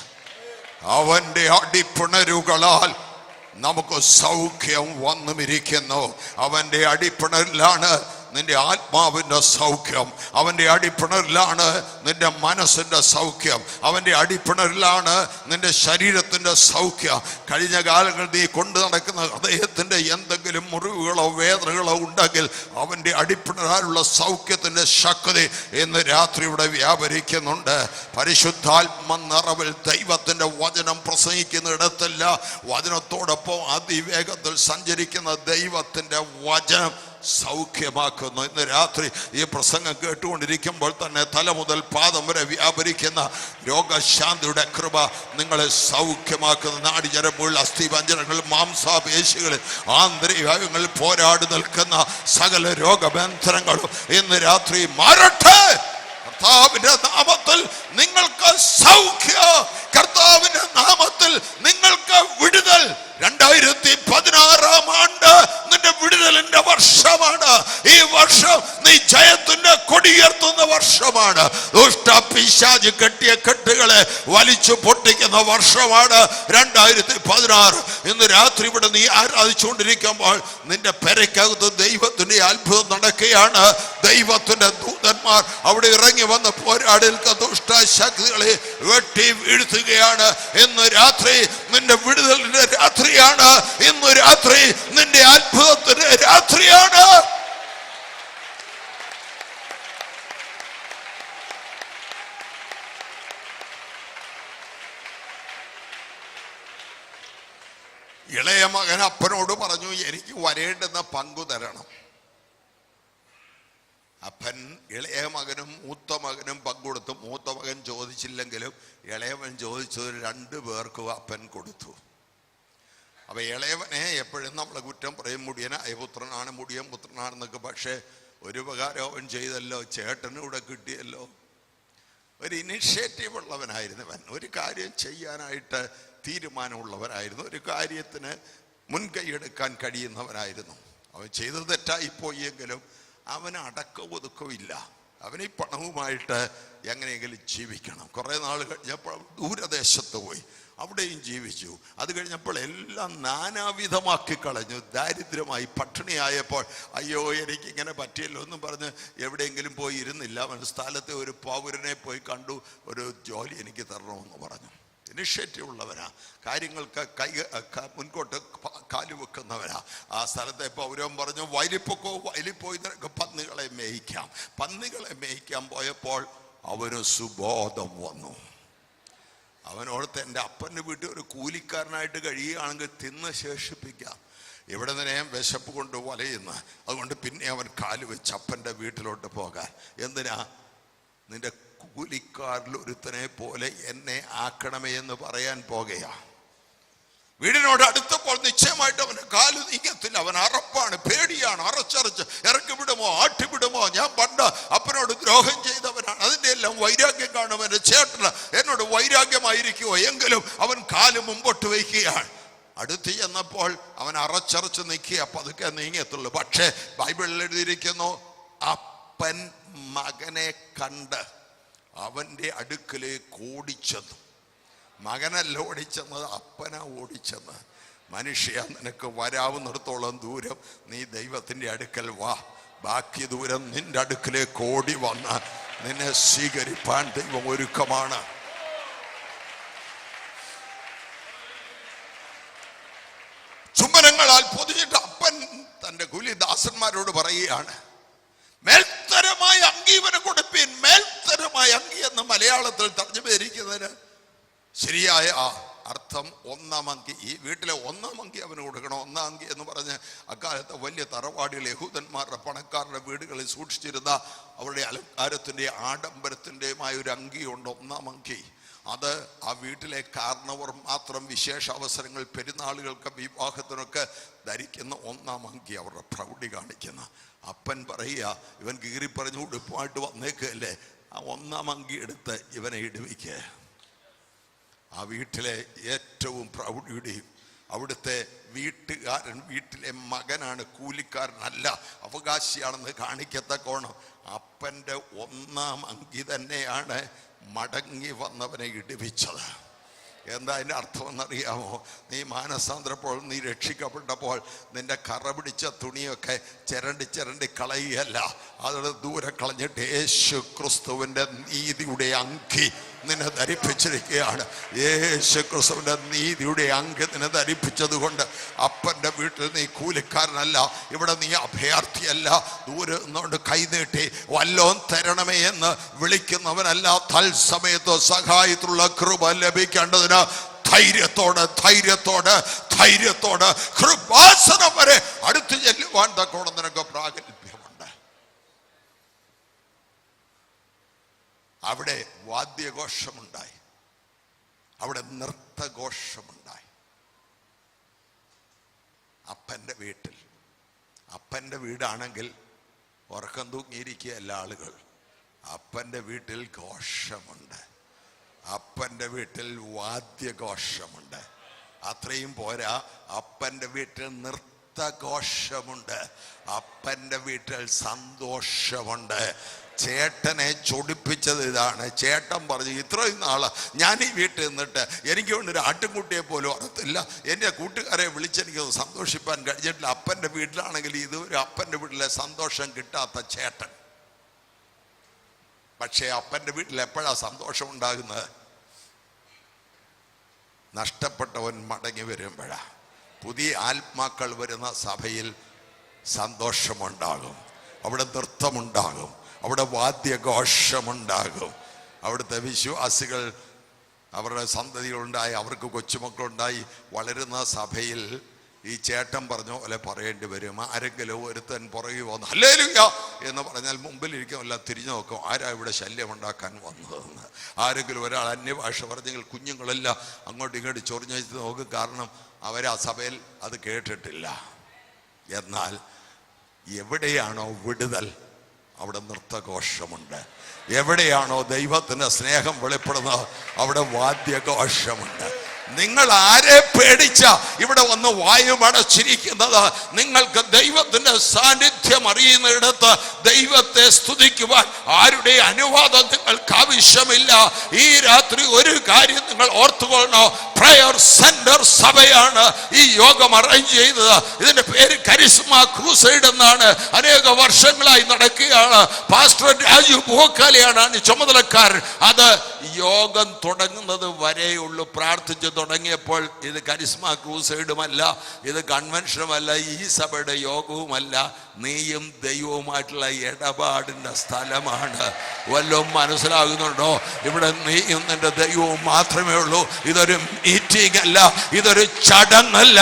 അവന്റെ അടിപ്പിണരുകളാൽ നമുക്ക് സൗഖ്യം വന്നുമിരിക്കുന്നു. അവന്റെ അടിപ്പിണറിലാണ് നിന്റെ ആത്മാവിന്റെ സൗഖ്യം. അവന്റെ അടിപ്പിണറിലാണ് നിന്റെ മനസ്സിന്റെ സൗഖ്യം. അവന്റെ അടിപ്പിണറിലാണ് നിന്റെ ശരീരത്തിന്റെ സൗഖ്യം. കഴിഞ്ഞ കാലങ്ങളിൽ നീ കൊണ്ടു നടക്കുന്ന ഹൃദയത്തിന്റെ എന്തെങ്കിലും മുറിവുകളോ വേദനകളോ ഉണ്ടെങ്കിൽ അവന്റെ അടിപ്പിണറാലുള്ള സൗഖ്യത്തിന്റെ ശക്തി ഇന്ന് രാത്രി ഇവിടെ വ്യാപരിക്കുന്നുണ്ട്. പരിശുദ്ധാത്മ നിറവിൽ ദൈവത്തിന്റെ വചനം പ്രസംഗിക്കുന്നിടത്തല്ല വചനത്തോടൊപ്പം അതിവേഗത്തിൽ സഞ്ചരിക്കുന്ന ദൈവത്തിന്റെ വചനം സൗഖ്യമാക്കുന്നു. ഇന്ന് രാത്രി ഈ പ്രസംഗം കേട്ടുകൊണ്ടിരിക്കുമ്പോൾ തന്നെ തല മുതൽ പാദം വരെ വ്യാപരിക്കുന്ന രോഗശാന്തിയുടെ കൃപ നിങ്ങളെ സൗഖ്യമാക്കുന്ന നാടിഞരമ്പുകൾ, അസ്ഥിപഞ്ജരങ്ങൾ, മാംസാപേശികളിൽ, ആന്തരികങ്ങളിൽ പോരാടി നിൽക്കുന്ന സകല രോഗബന്ധനങ്ങളും ഇന്ന് രാത്രി മാറട്ടെ. കർത്താവിന്റെ നാമത്തിൽ നിങ്ങൾക്ക് സൗഖ്യം, കർത്താവിന്റെ നാമത്തിൽ നിങ്ങൾക്ക് വിടുതൽ. 2016 ആണ്ട് നിന്റെ വിടുതലിന്റെ വർഷമാണ്. ഈ വർഷം നീ ജയത്തിന്റെ കൊടിയുയർത്തുന്ന വർഷമാണ്. ദുഷ്ടപിശാച് കെട്ടിയ കെട്ടുകളെ വലിച്ചു പൊട്ടിക്കുന്ന വർഷമാണ് 2016. ഇന്ന് രാത്രി ഇവിടെ നീ ആരാധിച്ചുകൊണ്ടിരിക്കുമ്പോൾ നിന്റെ പെരയ്ക്കകത്ത് ദൈവത്തിന്റെ അത്ഭുതം നടക്കുകയാണ്. ദൈവത്തിന്റെ ദൂതന്മാർ അവിടെ ഇറങ്ങി വന്ന് പോരാടി നിൽക്കുന്ന ദുഷ്ടശക്തികളെ വെട്ടി വീഴ്ത്തുകയാണ്. ഇന്ന് രാത്രി നിന്റെ വിടുതലിന്റെ രാത്രിയാണ്. ഇന്ന് രാത്രി നിന്റെ അത്ഭുതത്തിന്റെ രാത്രിയാണ്. ഇളയ മകൻ അപ്പനോട് പറഞ്ഞു, എനിക്ക് വരേണ്ടുന്ന പങ്കു തരണം. അപ്പൻ ഇളയ മകനും മൂത്ത മകനും പങ്കുകൊടുത്തു. മൂത്ത മകൻ ചോദിച്ചില്ലെങ്കിലും ഇളയവൻ ചോദിച്ചത് 2 പേർക്കും അപ്പൻ കൊടുത്തു. അപ്പൊ ഇളയവനെ എപ്പോഴും നമ്മളെ കുറ്റം പറയും, മുടിയനായ പുത്രനാണ്, മുടിയൻ പുത്രനാണെന്നൊക്കെ. പക്ഷേ ഒരു ഉപകാരം അവൻ ചെയ്തല്ലോ, ചേട്ടനും കൂടെ കിട്ടിയല്ലോ. ഒരു ഇനിഷ്യേറ്റീവ് ഉള്ളവനായിരുന്നവൻ, ഒരു കാര്യം ചെയ്യാനായിട്ട് തീരുമാനമുള്ളവനായിരുന്നു, ഒരു കാര്യത്തിന് മുൻകൈയെടുക്കാൻ കഴിയുന്നവനായിരുന്നു. അവൻ ചെയ്തത് തെറ്റായിപ്പോയി എങ്കിലും അവന് അടക്കവും ഒതുക്കവും. അവന് ഈ പണവുമായിട്ട് എങ്ങനെയെങ്കിലും ജീവിക്കണം. കുറേ നാൾ കഴിഞ്ഞപ്പോൾ ദൂരദേശത്ത് പോയി, അവിടെയും ജീവിച്ചു. അത് കഴിഞ്ഞപ്പോൾ എല്ലാം നാനാവിധമാക്കി കളഞ്ഞു. ദാരിദ്ര്യമായി, പട്ടിണിയായപ്പോൾ അയ്യോ എനിക്കിങ്ങനെ പറ്റിയല്ലോ എന്നും പറഞ്ഞ് എവിടെയെങ്കിലും പോയി ഇരുന്നില്ല. അവൻ സ്ഥലത്തെ ഒരു പൗരനെ പോയി കണ്ടു, ഒരു ജോലി എനിക്ക് തരണമെന്ന് പറഞ്ഞു. ഇനിഷ്യേറ്റീവ് ഉള്ളവരാ, കാര്യങ്ങൾക്ക് മുൻപോട്ട് കാലുവെക്കുന്നവരാ. ആ സ്ഥലത്തെ പൗരൻ പറഞ്ഞു, വയലിപ്പൊക്കോ, വയലിൽ പോയി നിനക്ക് പന്നികളെ മേയിക്കാം. പന്നികളെ മേയിക്കാൻ പോയപ്പോൾ അവന് സുബോധം വന്നു. അവനോടത്ത് എൻ്റെ അപ്പൻ്റെ വീട്ടിൽ ഒരു കൂലിക്കാരനായിട്ട് കഴിയുകയാണെങ്കിൽ തിന്ന് ശേഷിപ്പിക്കാം. ഇവിടെ നിന്ന് ഞാൻ വിശപ്പ് കൊണ്ട് വലയുന്നു. അതുകൊണ്ട് പിന്നെ അവൻ കാല് വെച്ച് അപ്പൻ്റെ വീട്ടിലോട്ട് പോകാൻ. എന്തിനാ? നിന്റെ കൂലിക്കാരിൽ ഒരുത്തനെ പോലെ എന്നെ ആക്കണമേ എന്ന് പറയാൻ പോകുകയാ. വീടിനോട് അടുത്തപ്പോൾ നിശ്ചയമായിട്ട് അവന് കാല് നീങ്ങത്തില്ല. അവൻ അറപ്പാണ്, പേടിയാണ്. അറച്ചറച്ച് ഇറക്കി വിടുമോ, ആട്ടിവിടുമോ? ഞാൻ പണ്ട് അപ്പനോട് ദ്രോഹം ചെയ്തവനാണ്. അതിൻ്റെ എല്ലാം വൈരാഗ്യം കാണും. എൻ്റെ ചേട്ടന് എന്നോട് വൈരാഗ്യമായിരിക്കുമോ? എങ്കിലും അവൻ കാല് മുമ്പോട്ട് വയ്ക്കുകയാണ്. അടുത്ത് ചെന്നപ്പോൾ അവൻ അറച്ചറച്ച് നിൽക്കുക, പതുക്കെ നീങ്ങത്തുള്ളൂ. പക്ഷേ ബൈബിളിൽ എഴുതിയിരിക്കുന്നു, അപ്പൻ മകനെ കണ്ട് അവൻ്റെ അടുക്കലേക്ക് ഓടിച്ചെന്നു. മകനല്ല ഓടിച്ചെന്നത്, അപ്പനാ ഓടിച്ചെന്ന്. മനുഷ്യ, നിനക്ക് വരാവുന്നിടത്തോളം ദൂരം നീ ദൈവത്തിൻ്റെ അടുക്കൽ വാ. ബാക്കി ദൂരം നിന്റെ അടുക്കലേക്ക് ഓടി വന്ന് നിന്നെ സ്വീകരിപ്പാൻ ദൈവം ഒരുക്കമാണ്. ചുംബനങ്ങളാൽ പൊതിഞ്ഞിട്ട് അപ്പൻ തൻ്റെ കൂലിദാസന്മാരോട് പറയുകയാണ്, മേൽത്തരമായ അങ്കി ഇവന് കൊടുപ്പീൻ. മേൽത്തരമായ അങ്കി എന്ന് മലയാളത്തിൽ തർജ്ജമ ചെയ്തിരിക്കുന്നതിന് ശരിയായ അർത്ഥം ഒന്നാം അങ്കി. ഈ വീട്ടിലെ ഒന്നാം അങ്കി അവന് കൊടുക്കണം. ഒന്നാം അങ്കി എന്ന് പറഞ്ഞ് അക്കാലത്ത് വലിയ തറവാടികൾ, യഹൂദന്മാരുടെ പണക്കാരുടെ വീടുകളിൽ സൂക്ഷിച്ചിരുന്ന അവരുടെ അലങ്കാരത്തിൻ്റെ ആഡംബരത്തിൻ്റെയുമായ ഒരു അങ്കിയുണ്ട്, ഒന്നാം അങ്കി. അത് ആ വീട്ടിലെ കാരണവർ മാത്രം വിശേഷ അവസരങ്ങൾ, പെരുന്നാളുകൾക്ക്, വിവാഹത്തിനൊക്കെ ധരിക്കുന്ന ഒന്നാം അങ്കി, അവരുടെ പ്രൗഢി കാണിക്കുന്ന. അപ്പൻ പറയുക, ഇവൻ കീറിപ്പറഞ്ഞ് ഉടുപ്പായിട്ട് വന്നേക്കല്ലേ, ആ ഒന്നാം അങ്കി എടുത്ത് ഇവനെ ഇടുവിക്ക്. ആ വീട്ടിലെ ഏറ്റവും പ്രൗഢിയുടെയും അവിടുത്തെ വീട്ടുകാരൻ വീട്ടിലെ മകനാണ്, കൂലിക്കാരനല്ല, അവകാശിയാണെന്ന് കാണിക്കത്തക്കോണം അപ്പൻ്റെ ഒന്നാം അങ്കി തന്നെയാണ് മടങ്ങി വന്നവനെ ഇടിവിച്ചത്. എന്താ അതിൻ്റെ അർത്ഥമെന്നറിയാമോ? നീ മാനസാന്തരപ്പോൾ, നീ രക്ഷിക്കപ്പെട്ടപ്പോൾ നിന്റെ കറ പിടിച്ച തുണിയൊക്കെ ചിരണ്ടി കളയുകയല്ല, അതോടെ ദൂരെ കളഞ്ഞിട്ട് യേശു ക്രിസ്തുവിൻ്റെ നീതിയുടെ അങ്കി നിന്നെ ധരിപ്പിച്ചിരിക്കുകയാണ്. യേശു ക്രിസ്തുവിൻ്റെ നീതിയുടെ അങ്കി നിന്നെ ധരിപ്പിച്ചത് കൊണ്ട് അപ്പൻ്റെ വീട്ടിൽ നീ കൂലിക്കാരനല്ല, ഇവിടെ നീ അഭയാർത്ഥിയല്ല, ദൂരെ നിന്നുകൊണ്ട് കൈനീട്ടി വല്ലോം തരണമേ എന്ന് വിളിക്കുന്നവനല്ല. തത്സമയത്ത് സഹായത്തിലുള്ള കൃപ ലഭിക്കേണ്ടതിന് ധൈര്യത്തോടെ കൃപാസനം വരെ അടുത്ത് ചെല്ലുവാൻ തക്കോണം നിനക്ക് പ്രാഗൽഭ്യമുണ്ട്. അവിടെ വാദ്യഘോഷമുണ്ടായി, അവിടെ നൃത്തഘോഷമുണ്ടായി. അപ്പൻ്റെ വീടാണെങ്കിൽ ഉറക്കം തൂങ്ങിയിരിക്കുകയല്ല ആളുകൾ. അപ്പൻ്റെ വീട്ടിൽ ഘോഷമുണ്ട്, അപ്പൻ്റെ വീട്ടിൽ വാദ്യഘോഷമുണ്ട്. അത്രയും പോരാ, അപ്പൻ്റെ വീട്ടിൽ നൃത്തഘോഷമുണ്ട്, അപ്പൻ്റെ വീട്ടിൽ സന്തോഷമുണ്ട്. ചേട്ടനെ ചൊടിപ്പിച്ചത് ഇതാണ്. ചേട്ടൻ പറഞ്ഞു, ഇത്രയും നാള് ഞാൻ ഈ വീട്ടിൽ നിന്നിട്ട് എനിക്ക് വേണ്ടി ഒരു ആട്ടുംകുട്ടിയെ പോലും അറിയത്തില്ല, എൻ്റെ കൂട്ടുകാരെ വിളിച്ചെനിക്ക് സന്തോഷിപ്പാൻ കഴിഞ്ഞിട്ടില്ല. അപ്പൻ്റെ വീട്ടിലാണെങ്കിൽ ഇതുവരെ അപ്പൻ്റെ വീട്ടിലെ സന്തോഷം കിട്ടാത്ത ചേട്ടൻ. പക്ഷേ അപ്പൻ്റെ വീട്ടിൽ എപ്പോഴാണ് സന്തോഷം ഉണ്ടാകുന്നത്? നഷ്ടപ്പെട്ടവൻ മടങ്ങി വരുമ്പോഴാണ്. പുതിയ ആത്മാക്കൾ വരുന്ന സഭയിൽ സന്തോഷമുണ്ടാകും, അവിടെ നൃത്തമുണ്ടാകും, അവിടെ വാദ്യഘോഷമുണ്ടാകും. അവിടുത്തെ വിശ്വാസികൾ, അവരുടെ സന്തതികളുണ്ടായി, അവർക്ക് കൊച്ചുമക്കളുണ്ടായി വളരുന്ന സഭയിൽ ഈ ചേട്ടൻ പറഞ്ഞ പോലെ പറയേണ്ടി വരും. ആരെങ്കിലും ഒരുത്തൻ പുറകെ വന്ന് ഹല്ലേലൂയ എന്ന് പറഞ്ഞാൽ മുമ്പിലിരിക്കുമല്ല തിരിഞ്ഞു നോക്കും, ആരാ ഇവിടെ ശല്യമുണ്ടാക്കാൻ വന്നതെന്ന്. ആരെങ്കിലും ഒരാൾ അന്യഭാഷ പറഞ്ഞെങ്കിൽ കുഞ്ഞുങ്ങളെല്ലാം അങ്ങോട്ടും ഇങ്ങോട്ട് ചൊറിഞ്ഞു നോക്കും, കാരണം അവർ ആ സഭയിൽ അത് കേട്ടിട്ടില്ല. എന്നാൽ എവിടെയാണോ വിടുതൽ അവിടെ നൃത്തഘോഷമുണ്ട്, എവിടെയാണോ ദൈവത്തിൻ്റെ സ്നേഹം വെളിപ്പെടുന്നത് അവിടെ വാദ്യഘോഷമുണ്ട്. നിങ്ങൾ ആരെ പേടിച്ച ഇവിടെ വന്ന് വായുമടച്ചിരിക്കുന്നത്? നിങ്ങൾക്ക് ദൈവത്തിന്റെ സാന്നിധ്യം അറിയുന്നിടത്ത് ദൈവത്തെ സ്തുതിക്കുവാൻ ആരുടെ അനുവാദം നിങ്ങൾക്ക് ആവശ്യമില്ല. ഈ രാത്രി ഒരു കാര്യം നിങ്ങൾ ഓർത്തുകൊള്ളണം, പ്രയർ സെന്റർ സഭയാണ് ഈ യോഗം അറേഞ്ച് ചെയ്തത്. ഇതിന്റെ പേര് കരിസ്മ ക്രൂസൈഡ് എന്നാണ്. അനേക വർഷങ്ങളായി നടക്കുകയാണ്. പാസ്റ്റർ രാജു ഭോക്കാലിയാണ് ചുമതലക്കാരൻ. അത് യോഗം തുടങ്ങുന്നത് വരെയുള്ളൂ. പ്രാർത്ഥിച്ച് തുടങ്ങിയപ്പോൾ ഇത് കരിസ്മ ക്രൂസൈഡുമല്ല, ഇത് കൺവെൻഷനുമല്ല, ഈ സഭയുടെ യോഗവുമല്ല, നീയും ദൈവവുമായിട്ടുള്ള ഇടപാടിൻ്റെ സ്ഥലമാണ്. വല്ലതും മനസ്സിലാകുന്നുണ്ടോ? ഇവിടെ നീയും നിന്റെ ദൈവവും മാത്രമേ ഉള്ളൂ. ഇതൊരു മീറ്റിംഗ് അല്ല, ഇതൊരു ചടങ്ങല്ല.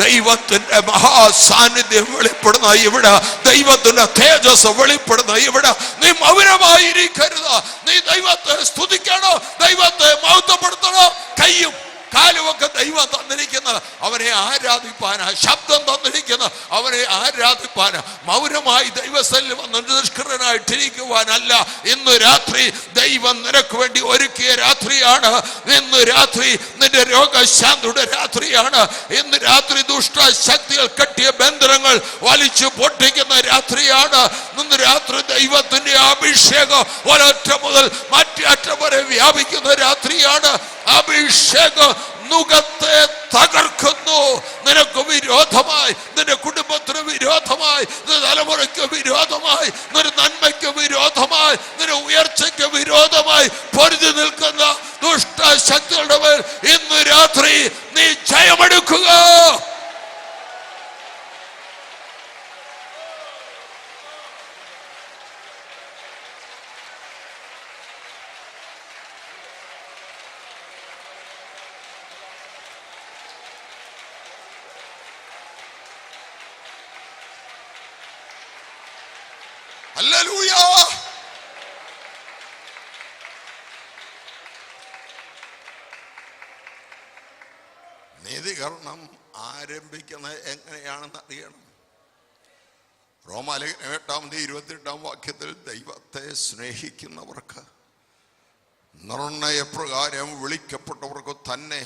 ദൈവത്തിന്റെ മഹാസാന്നിധ്യം വെളിപ്പെടുന്ന ഇവിടെ, ദൈവത്തിന്റെ തേജസ് വെളിപ്പെടുന്ന ഇവിടെ നീ മൗനമായിരിക്കരുത്. നീ ദൈവത്തെ സ്തുതിക്കണോ, ദൈവത്തെ മഹത്വപ്പെടുത്തണോ. കയ്യും കാലുമൊക്കെ ദൈവം തന്നിരിക്കുന്നത് അവനെ ആരാധിപ്പാനാ, ശബ്ദം തന്നിരിക്കുന്നത് അവനെ ആരാധിപ്പാനാ. മൗനമായി ദൈവസ്ഥലിൽ വന്ന് നിഷ്കൃതനായിട്ടിരിക്കുവാനല്ല. ഇന്ന് രാത്രി ദൈവം നിനക്ക് വേണ്ടി ഒരുക്കിയ രാത്രിയാണ്. ഇന്ന് രാത്രി നിന്റെ രോഗശാന്തിയുടെ രാത്രിയാണ്. ഇന്ന് രാത്രി ദുഷ്ടശക്തികൾ കെട്ടിയ ബന്ധനങ്ങൾ വലിച്ചു പൊട്ടിക്കുന്ന രാത്രിയാണ്. ഇന്ന് രാത്രി ദൈവത്തിന്റെ അഭിഷേകം ഒരൊറ്റ മുതൽ മറ്റേ അറ്റം വരെ വ്യാപിക്കുന്ന രാത്രിയാണ്. അഭിഷേകം നുകത്തെ തകർക്കുന്നു. നിനക്ക് വിരോധമായി, നിന്റെ കുടുംബത്തിന് വിരോധമായി, നിന്റെ തലമുറയ്ക്ക് വിരോധമായി, നിന്റെ നന്മയ്ക്ക് വിരോധമായി, നിന്റെ ഉയർച്ചയ്ക്ക് വിരോധമായി പൊരുതി നിൽക്കുന്ന ദുഷ്ടശക്തികളുടെ മേൽ ഇന്ന് രാത്രി നീ ജയമെടുക്കുക. ഹല്ലേലൂയ. നീതീകരണം ആരംഭിക്കുന്നത് എങ്ങനെയാണെന്ന് അറിയണം. റോമാലേഖനം 8-28 വാക്യത്തിൽ ദൈവത്തെ സ്നേഹിക്കുന്നവർക്ക് നിർണയപ്രകാരം വിളിക്കപ്പെട്ടവർക്ക് തന്നെ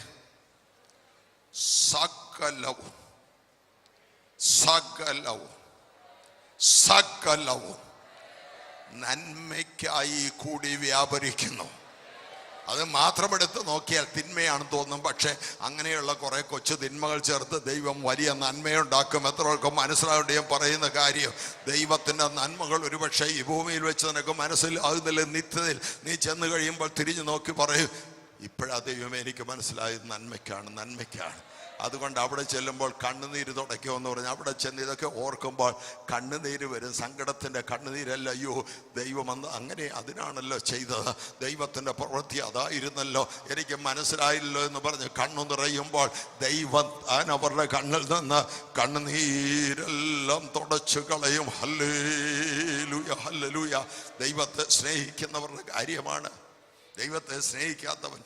സകലവും സകലവും സകലവും നന്മയ്ക്കായി കൂടി വ്യാപരിക്കുന്നു. അത് മാത്രം എടുത്ത് നോക്കിയാൽ തിന്മയാണെന്ന് തോന്നും. പക്ഷെ അങ്ങനെയുള്ള കുറെ കൊച്ചു തിന്മകൾ ചേർത്ത് ദൈവം വലിയ നന്മയുണ്ടാക്കും. എത്രയൊക്കെ മനസ്സിലാവേണ്ട ഞാൻ പറയുന്ന കാര്യം, ദൈവത്തിൻ്റെ നന്മകൾ ഒരുപക്ഷെ ഈ ഭൂമിയിൽ വെച്ച് നിനക്ക് മനസ്സിലാകുന്നില്ല. നിത്യതയിൽ നീ ചെന്ന് കഴിയുമ്പോൾ തിരിഞ്ഞു നോക്കി പറയും, ഇപ്പോഴാ ദൈവമേ എനിക്ക് മനസ്സിലായത് നന്മയ്ക്കാണ്, നന്മയ്ക്കാണ്. അതുകൊണ്ട് അവിടെ ചെല്ലുമ്പോൾ കണ്ണുനീര് തുടയ്ക്കുമെന്ന് പറഞ്ഞാൽ അവിടെ ചെന്ന് ഇതൊക്കെ ഓർക്കുമ്പോൾ കണ്ണുനീര് വരും. സങ്കടത്തിൻ്റെ കണ്ണുനീരല്ല, അയ്യോ ദൈവം അങ്ങനെ അതിനാണല്ലോ ചെയ്തത്, ദൈവത്തിൻ്റെ പ്രവൃത്തി അതായിരുന്നല്ലോ, എനിക്ക് മനസ്സിലായില്ലോ എന്ന് പറഞ്ഞ് കണ്ണു നിറയുമ്പോൾ ദൈവം അവരുടെ കണ്ണിൽ നിന്ന് കണ്ണുനീരെല്ലാം തുടച്ചു കളയും. Hallelujah, hallelujah. ദൈവത്തെ സ്നേഹിക്കുന്നവരുടെ കാര്യമാണ്. ദൈവത്തെ സ്നേഹിക്കാത്തവൻ,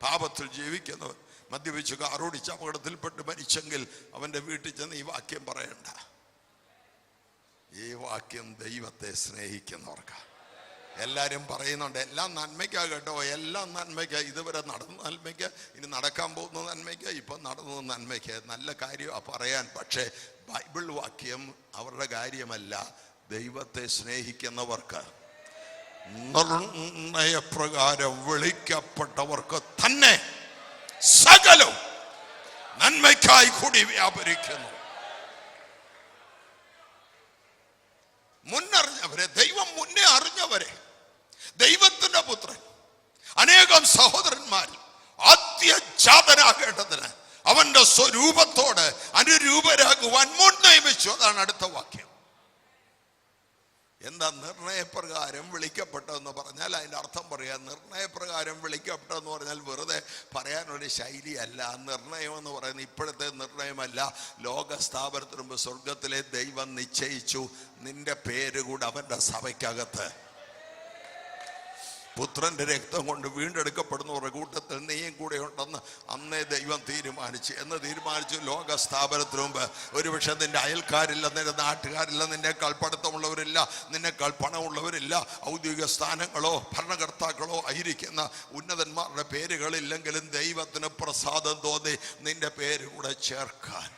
പാപത്തിൽ ജീവിക്കുന്നവൻ, മദ്യപിച്ച് കാറോടിച്ച് അപകടത്തിൽപ്പെട്ട് മരിച്ചെങ്കിൽ അവൻ്റെ വീട്ടിൽ ചെന്ന് ഈ വാക്യം പറയണ്ട. ഈ വാക്യം ദൈവത്തെ സ്നേഹിക്കുന്നവർക്ക്. എല്ലാവരും പറയുന്നുണ്ട് എല്ലാം നന്മയ്ക്കാ കേട്ടോ, എല്ലാം നന്മയ്ക്കാ, ഇതുവരെ നടന്ന നന്മയ്ക്ക്, ഇനി നടക്കാൻ പോകുന്ന നന്മയ്ക്ക്, ഇപ്പം നടന്നത് നന്മയ്ക്ക്. നല്ല കാര്യമാണ് പറയാൻ. പക്ഷേ ബൈബിൾ വാക്യം അവരുടെ കാര്യമല്ല. ദൈവത്തെ സ്നേഹിക്കുന്നവർക്ക്, നിർണയപ്രകാരം വിളിക്കപ്പെട്ടവർക്ക് തന്നെ സകലവും നന്മയ്ക്കായി കൂടി വ്യാപരിക്കുന്നു. മുന്നറിഞ്ഞവരെ, ദൈവം മുന്നേ അറിഞ്ഞവരെ, ദൈവത്തിന്റെ പുത്രൻ അനേകം സഹോദരന്മാരിൽ ആദ്യജാതനാകേണ്ടതിന് അവന്റെ സ്വരൂപത്തോട് അനുരൂപരാകുവാൻ മുൻ നിയമിച്ചു. അതാണ് അടുത്ത വാക്യം. എന്താ നിർണയപ്രകാരം വിളിക്കപ്പെട്ടതെന്ന് പറഞ്ഞാൽ അതിൻ്റെ അർത്ഥം പറയാം. നിർണയപ്രകാരം വിളിക്കപ്പെട്ടതെന്ന് പറഞ്ഞാൽ വെറുതെ പറയാനൊരു ശൈലിയല്ല. നിർണയം എന്ന് പറയുന്നത് ഇപ്പോഴത്തെ നിർണയമല്ല. ലോക സ്ഥാപനത്തിന് മുമ്പ് സ്വർഗത്തിലെ ദൈവം നിശ്ചയിച്ചു നിന്റെ പേര് കൂടെ അവൻ്റെ സഭയ്ക്കകത്ത് പുത്രന്റെ രക്തം കൊണ്ട് വീണ്ടെടുക്കപ്പെടുന്നവരുടെ കൂട്ടത്തിൽ നീയും കൂടെ ഉണ്ടെന്ന് അന്നേ ദൈവം തീരുമാനിച്ചു. ലോക സ്ഥാപനത്തിന് മുമ്പ്. ഒരുപക്ഷെ നിന്റെ അയൽക്കാരില്ല, നിന്റെ നാട്ടുകാരില്ല, നിന്നേക്കാൾ പഠിത്തമുള്ളവരില്ല, നിന്നേക്കാൾ പണമുള്ളവരില്ല, ഔദ്യോഗിക സ്ഥാനങ്ങളോ ഭരണകർത്താക്കളോ ആയിരിക്കുന്ന ഉന്നതന്മാരുടെ പേരുകളില്ലെങ്കിലും ദൈവത്തിന് പ്രസാദം തോന്നി നിന്റെ പേര് കൂടെ ചേർക്കാൻ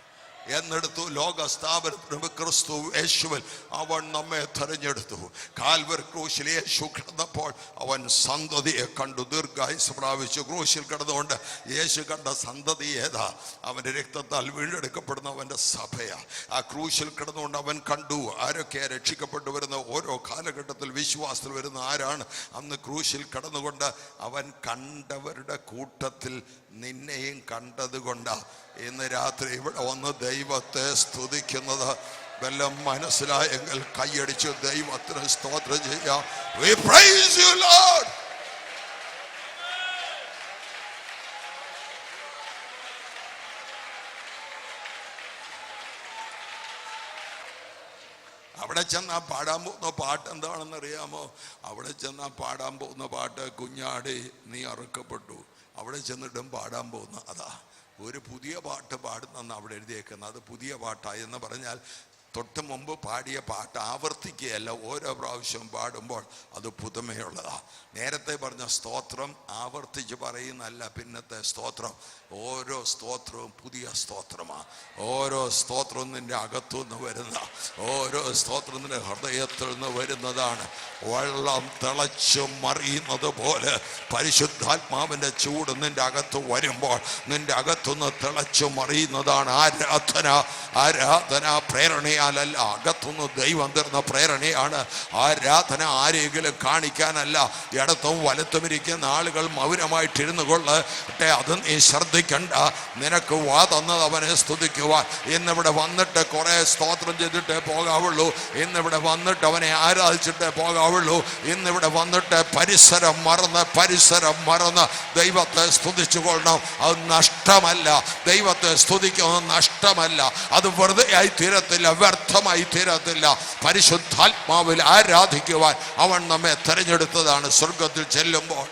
എന്നെടുത്തു. ലോക സ്ഥാപനത്തിന് ക്രിസ്തു യേശുവിൽ അവൻ നമ്മെ തെരഞ്ഞെടുത്തു. കാൽവരി ക്രൂശിൽ യേശു കിടന്നപ്പോൾ അവൻ സന്തതിയെ കണ്ടു, ദീർഘായുസ് പ്രാപിച്ചു. ക്രൂശിൽ കിടന്നുകൊണ്ട് യേശു കണ്ട സന്തതി ഏതാ? അവൻ്റെ രക്തത്താൽ വീണ്ടെടുക്കപ്പെടുന്ന അവൻ്റെ സഭയാ. ആ ക്രൂശിൽ കിടന്നുകൊണ്ട് അവൻ കണ്ടു ആരൊക്കെയാ രക്ഷിക്കപ്പെട്ടു വരുന്ന ഓരോ കാലഘട്ടത്തിൽ വിശ്വാസത്തിൽ വരുന്ന ആരാണ്. അന്ന് ക്രൂശിൽ കിടന്നുകൊണ്ട് അവൻ കണ്ടവരുടെ കൂട്ടത്തിൽ നിന്നെയും കണ്ടത് കൊണ്ടാ ഇന്ന് രാത്രി ഇവിടെ വന്ന് ദൈവത്തെ സ്തുതിക്കുന്നത്. വല്ലതും മനസ്സിലായെങ്കിൽ കൈയടിച്ച് ദൈവത്തിന് സ്തോത്രം ചെയ്യാം. We praise you, Lord. അവിടെ ചെന്നാൽ പാടാൻ പോകുന്ന പാട്ട് എന്താണെന്ന് അറിയാമോ? അവിടെ ചെന്നാൽ പാടാൻ പോകുന്ന പാട്ട് കുഞ്ഞാടി നീ അറുക്കപ്പെട്ടു. അവിടെ ചെന്നിട്ടും പാടാൻ പോകുന്ന അതാ. ഒരു പുതിയ പാട്ട് പാടുന്നെന്ന് അവിടെ എഴുതിയേക്കുന്നത്. അത് പുതിയ പാട്ടായി എന്ന് പറഞ്ഞാൽ തൊട്ട് മുമ്പ് പാടിയ പാട്ട് ആവർത്തിക്കുകയല്ല, ഓരോ പ്രാവശ്യവും പാടുമ്പോൾ അത് പുതുമയുള്ളതാ. നേരത്തെ പറഞ്ഞ സ്തോത്രം ആവർത്തിച്ച് പറയുന്നല്ല. പിന്നത്തെ സ്തോത്രം, ഓരോ സ്തോത്രവും പുതിയ സ്തോത്രമാണ്. ഓരോ സ്തോത്രവും നിന്റെ അകത്തുനിന്ന് വരുന്ന, ഓരോ സ്തോത്രം നിന്റെ ഹൃദയത്തിൽ നിന്ന് വരുന്നതാണ്. വെള്ളം തിളച്ചു മറിയുന്നത് പോലെ പരിശുദ്ധാത്മാവിൻ്റെ ചൂട് നിന്റെ അകത്ത് വരുമ്പോൾ നിന്റെ അകത്തുനിന്ന് തിളച്ചു മറിയുന്നതാണ് ആരാധന. ആരാധന പ്രേരണയാലല്ല, അകത്തുനിന്ന് ദൈവം തരുന്ന പ്രേരണയാണ്. ആരാധന ആരെങ്കിലും കാണിക്കാനല്ല. ഇടത്തും വലത്തും ഇരിക്കുന്ന ആളുകൾ മൗനമായിട്ടിരുന്നു കൊള്ളട്ടെ, അത് നീ ശ്രദ്ധിക്കണ്ട. നിനക്ക് വാ തന്നത് അവനെ സ്തുതിക്കുവാൻ. ഇന്നിവിടെ വന്നിട്ട് കുറെ സ്തോത്രം ചെയ്തിട്ടേ പോകാവുള്ളൂ. ഇന്നിവിടെ വന്നിട്ട് അവനെ ആരാധിച്ചിട്ടേ പോകാവുള്ളൂ. ഇന്നിവിടെ വന്നിട്ട് പരിസരം മറന്ന് ദൈവത്തെ സ്തുതിച്ചു കൊള്ളണം. അത് നഷ്ടമല്ല. ദൈവത്തെ സ്തുതിക്കുന്നത് നഷ്ടമല്ല. അത് വെറുതെ ആയി തീരത്തില്ല, വ്യർത്ഥമായി തീരത്തില്ല. പരിശുദ്ധാത്മാവിൽ ആരാധിക്കുവാൻ അവൻ നമ്മെ തെരഞ്ഞെടുത്തതാണ്. സ്വർഗത്തിൽ ചെല്ലുമ്പോൾ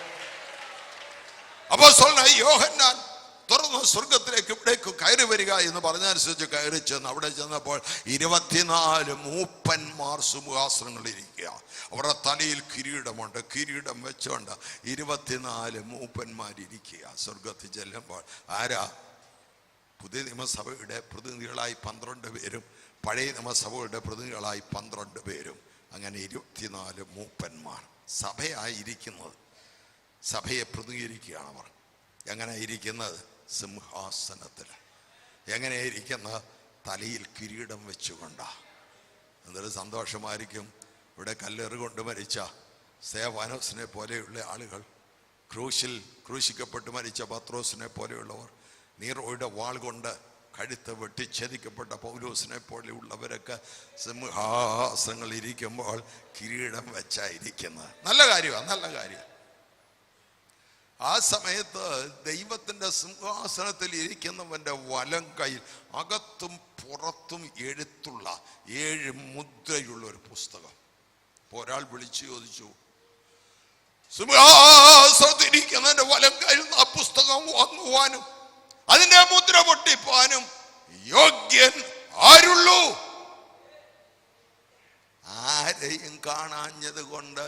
അപ്പോസ്തലനായ യോഹന്നാൻ തുറന്ന സ്വർഗത്തിലേക്ക് ഇവിടേക്ക് കയറി വരിക എന്ന് പറഞ്ഞനുസരിച്ച് കയറി ചെന്ന് അവിടെ ചെന്നപ്പോൾ 24 മൂപ്പന്മാർ സിംഹാസനങ്ങളിൽ ഇരിക്കുക. അവരുടെ തലയിൽ കിരീടമുണ്ട്. കിരീടം വെച്ചോണ്ട് 24 മൂപ്പന്മാരിയ്ക്കുക. സ്വർഗത്തിൽ ചെല്ലുമ്പോൾ ആരാ? പുതിയ നിയമസഭയുടെ പ്രതിനിധികളായി 12 പേരും പഴയ നിയമസഭയുടെ പ്രതിനിധികളായി 12 പേരും, അങ്ങനെ 24 മൂപ്പന്മാർ സഭയായിരിക്കുന്നത്. സഭയെ പ്രതിനിധീകരിക്കുകയാണ് അവർ. എങ്ങനെ ഇരിക്കുന്നത്? സിംഹാസനത്തിൽ. എങ്ങനെയിരിക്കുന്ന? തലയിൽ കിരീടം വെച്ചുകൊണ്ടാ. എന്തൊരു സന്തോഷമായിരിക്കും. ഇവിടെ കല്ലേറ് കൊണ്ട് മരിച്ച സ്തെഫാനോസിനെ പോലെയുള്ള ആളുകൾ, ക്രൂശിക്കപ്പെട്ട് മരിച്ച പത്രോസിനെ പോലെയുള്ളവർ, നീറോയുടെ വാൾ കൊണ്ട് കഴുത്ത് വെട്ടിച്ഛേദിക്കപ്പെട്ട പൗലോസിനെ പോലെയുള്ളവരൊക്കെ സിംഹാസനങ്ങൾ ഇരിക്കുമ്പോൾ കിരീടം വെച്ചായിരിക്കുന്നത്. നല്ല കാര്യമാണ്, നല്ല കാര്യം. ആ സമയത്ത് ദൈവത്തിൻ്റെ സിംഹാസനത്തിൽ ഇരിക്കുന്നവൻ്റെ വലം കയ്യിൽ അകത്തും പുറത്തും എഴുത്തുള്ള 7 മുദ്രയുള്ള ഒരു പുസ്തകം. അപ്പോൾ ഒരാൾ വിളിച്ചു ചോദിച്ചു, സിംഹാസനത്തിൽ ഇരിക്കുന്നതിൻ്റെ വലം കയ്യിൽ ആ പുസ്തകം വാങ്ങുവാനും അതിന്റെ മുദ്ര പൊട്ടിപ്പാനും യോഗ്യൻ ആരുള്ളൂ? ആരെയും കാണാഞ്ഞത് കൊണ്ട്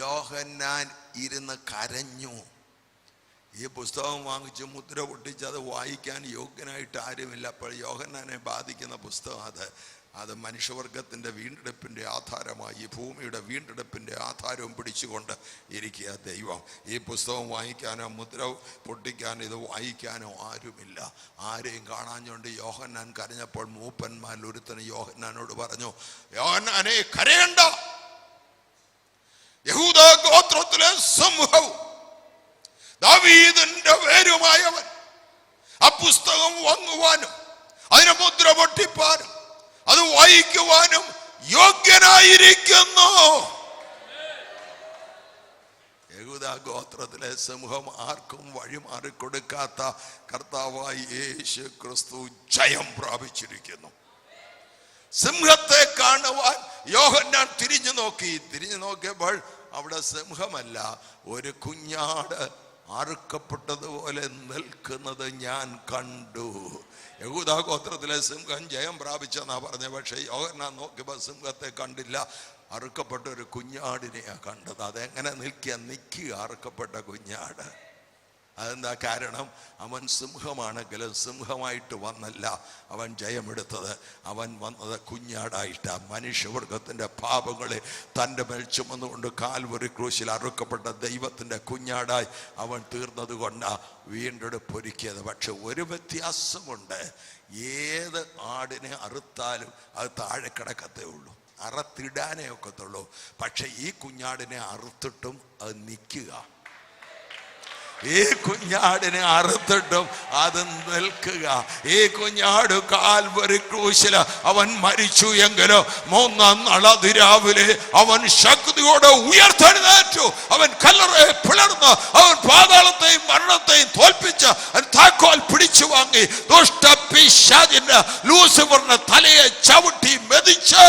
യോഹന്നാൻ ഇരുന്ന് കരഞ്ഞു. ഈ പുസ്തകം വാങ്ങിച്ച് മുദ്ര പൊട്ടിച്ച് അത് വായിക്കാൻ യോഗ്യനായിട്ട് ആരുമില്ല. അപ്പോൾ യോഹന്നാനെ ബാധിക്കുന്ന പുസ്തകം അത് മനുഷ്യവർഗത്തിൻ്റെ വീണ്ടെടുപ്പിൻ്റെ ആധാരമായി, ഈ ഭൂമിയുടെ വീണ്ടെടുപ്പിൻ്റെ ആധാരവും പിടിച്ചുകൊണ്ട് ഇരിക്കുക ദൈവം. ഈ പുസ്തകം വായിക്കാനോ മുദ്ര പൊട്ടിക്കാനോ ഇത് വായിക്കാനോ ആരുമില്ല. ആരെയും കാണാഞ്ഞുകൊണ്ട് യോഹന്നാൻ കരഞ്ഞപ്പോൾ മൂപ്പന്മാരിൽ ഒരുത്തന് യോഹന്നാനോട് പറഞ്ഞു, യോഹന്നാനെ കരയണ്ട, യഹൂദ ഗോത്രത്തിലെ സിംഹവും ദാവീദിന്റെ വേരുമായവൻ ആ പുസ്തകം വാങ്ങുവാനും അതിനെ മുദ്ര പൊട്ടിപ്പാനും അത് വായിക്കുവാനും യോഗ്യനായിരിക്കുന്നു. യഹൂദ ഗോത്രത്തിലെ സിംഹം ആർക്കും വഴിമാറിക്കൊടുക്കാത്ത കർത്താവായ യേശു ക്രിസ്തു ജയം പ്രാപിച്ചിരിക്കുന്നു. സിംഹത്തെ കാണുവാൻ യോഹന്നാൻ തിരിഞ്ഞു നോക്കിയപ്പോൾ അവിടെ സിംഹമല്ല, ഒരു കുഞ്ഞാട് അറുക്കപ്പെട്ടതുപോലെ നിൽക്കുന്നത് ഞാൻ കണ്ടു. യഹൂദ ഗോത്രത്തിലെ സിംഹം ജയം പ്രാപിച്ചെന്നാ പറഞ്ഞത്. പക്ഷേ യോഹന്നാൻ നോക്കിയപ്പോൾ സിംഹത്തെ കണ്ടില്ല, അറുക്കപ്പെട്ട ഒരു കുഞ്ഞാടിനെയാണ് കണ്ടത്. അതെങ്ങനെ നിൽക്കുക അറുക്കപ്പെട്ട കുഞ്ഞാട്? അതെന്താ കാരണം? അവൻ സിംഹമാണെങ്കിലും സിംഹമായിട്ട് വന്നല്ല അവൻ ജയമെടുത്തത്. അവൻ വന്നത് കുഞ്ഞാടായിട്ടാണ്. മനുഷ്യവർഗത്തിൻ്റെ പാപങ്ങളെ തൻ്റെ മേൽ ചുമന്നുകൊണ്ട് കാൽവരി ക്രൂശിൽ അറുക്കപ്പെട്ട ദൈവത്തിൻ്റെ കുഞ്ഞാടായി അവൻ തീർന്നത് കൊണ്ടാണ് വീണ്ടെടുപ്പൊരുക്കിയത്. പക്ഷെ ഒരു വ്യത്യാസമുണ്ട്, ഏത് ആടിനെ അറുത്താലും അത് താഴെ കിടക്കത്തേ ഉള്ളൂ, അറുത്തിടാനേ ഒക്കത്തുള്ളൂ. പക്ഷെ ഈ കുഞ്ഞാടിനെ അറുത്തിട്ടും അത് നിൽക്കുക. ഈ കുഞ്ഞാടിനെ അറുത്തിട്ടും അത് നിൽക്കുക. ഈ കുഞ്ഞാട് കാൽവരി ക്രൂശിൽ അവൻ മരിച്ചു എങ്കിലോ 3-ാം നാൾ അതിരാവിലെ അവൻ ശക്തിയോടെ ഉയർത്തെഴുന്നേറ്റു. അവൻ കല്ലറയെ പിളർന്ന് അവൻ പാതാളത്തെയും മരണത്തെയും തോൽപ്പിച്ച് താക്കോൽ പിടിച്ചു വാങ്ങി ദുഷ്ടപിശാചിന്റെ ലൂസിഫറിന്റെ തലയെ ചവിട്ടി മെതിച്ച്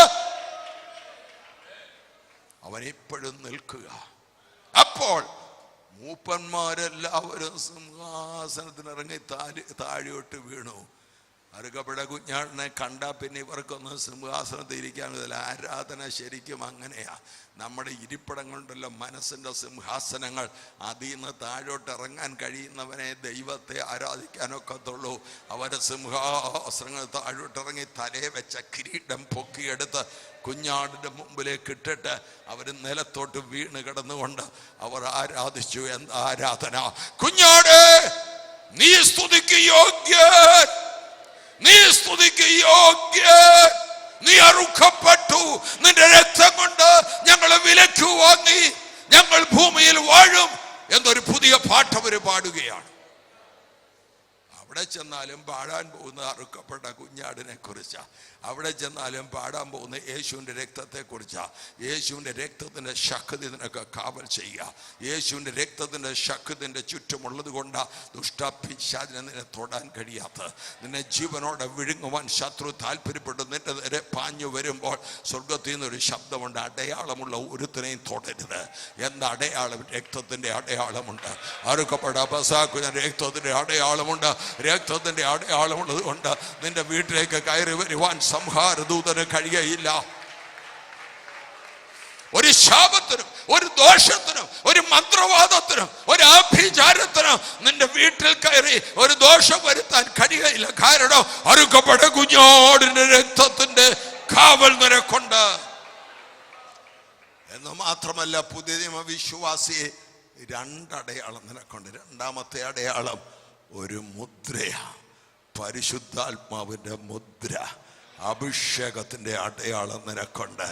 അവൻ ഇപ്പോഴും നിൽക്കുക. അപ്പോൾ മൂപ്പന്മാരെല്ലാവരും സിംഹാസനത്തിനിറങ്ങി താഴോട്ട് വീണു. അറുക്കപ്പെട്ട കുഞ്ഞാടിനെ കണ്ടാൽ പിന്നെ ഇവർക്കൊന്നും സിംഹാസനത്തിൽ ഇരിക്കാനില്ല. ആരാധന ശരിക്കും അങ്ങനെയാ. നമ്മുടെ ഇരിപ്പിടങ്ങളുണ്ടല്ലോ, മനസ്സിൻ്റെ സിംഹാസനങ്ങൾ, അതിൽ നിന്ന് താഴോട്ട് ഇറങ്ങാൻ കഴിയുന്നവനെ ദൈവത്തെ ആരാധിക്കാനൊക്കത്തുള്ളൂ. അവരെ സിംഹാസനങ്ങൾ താഴോട്ടിറങ്ങി തലയെ വെച്ച കിരീടം പൊക്കിയെടുത്ത് കുഞ്ഞാടിൻ്റെ മുമ്പിലേക്ക് ഇട്ടിട്ട് അവർ നിലത്തോട്ട് വീണ് കിടന്നുകൊണ്ട് അവർ ആരാധിച്ചു. എന്താ ആരാധന? കുഞ്ഞാട് നീ സ്തുതിക്ക് യോഗ്യൻ, നീ സ്തുതിക്ക് യോഗ്യൻ, നീ അറുക്കപ്പെട്ടു, നിന്റെ രക്തം കൊണ്ട് ഞങ്ങൾ വിലക്കു വാങ്ങി, ഞങ്ങൾ ഭൂമിയിൽ വാഴും എന്നൊരു പുതിയ പാട്ട് അവർ പാടുകയാണ്. അവിടെ ചെന്നാലും പാടാൻ പോകുന്ന അറുക്കപ്പെട്ട കുഞ്ഞാടിനെ കുറിച്ചാണ്. അവിടെ ചെന്നാലും പാടാൻ പോകുന്ന യേശുവിൻ്റെ രക്തത്തെക്കുറിച്ചാണ്. യേശുവിൻ്റെ രക്തത്തിൻ്റെ ശക്തി നിനക്ക് കാവൽ ചെയ്യുക. യേശുവിൻ്റെ രക്തത്തിൻ്റെ ശക്തിൻ്റെ ചുറ്റുമുള്ളത് കൊണ്ടാണ് ദുഷ്ടപിശാചിനെ നിന്നെ തൊടാൻ കഴിയാത്ത. നിന്നെ ജീവനോടെ വിഴുങ്ങുവാൻ ശത്രു താല്പര്യപ്പെട്ടു നിന്റെ നേരെ പാഞ്ഞു വരുമ്പോൾ സ്വർഗത്തിൽ നിന്നൊരു ശബ്ദമുണ്ട്, അടയാളമുള്ള ഒരുത്തിനെയും തൊടരുത്. എന്താ അടയാളം? രക്തത്തിൻ്റെ അടയാളമുണ്ട്. അറുക്കപ്പെട്ട പസാക്കുഞ്ഞ രക്തത്തിൻ്റെ അടയാളമുണ്ട്. രക്തത്തിൻ്റെ അടയാളമുള്ളത് കൊണ്ട് നിന്റെ വീട്ടിലേക്ക് കയറി വരുവാൻ സംഹാരദൂതന് കഴിയയില്ല. ഒരു ശാപത്തിനും ഒരു ദോഷത്തിനും ഒരു മന്ത്രവാദത്തിനും ഒരു ആഭിചാരത്തിനും നിന്റെ വീട്ടിൽ കയറി ഒരു ദോഷം വരുത്താൻ കഴിയയില്ല. കാരണം അറുക്കപ്പെട്ട കുഞ്ഞോടിന്റെ രക്തത്തിന്റെ കാവൽ നിനക്കുണ്ട്. എന്ന് മാത്രമല്ല, പുതിയ നിയമ വിശ്വാസിയെ രണ്ടടയാളം നിനക്കുണ്ട്. രണ്ടാമത്തെ അടയാളം ഒരു മുദ്രയാണ്. പരിശുദ്ധാത്മാവിൻ്റെ മുദ്ര, അഭിഷേകത്തിൻ്റെ അടയാളം നിനക്കുണ്ട്.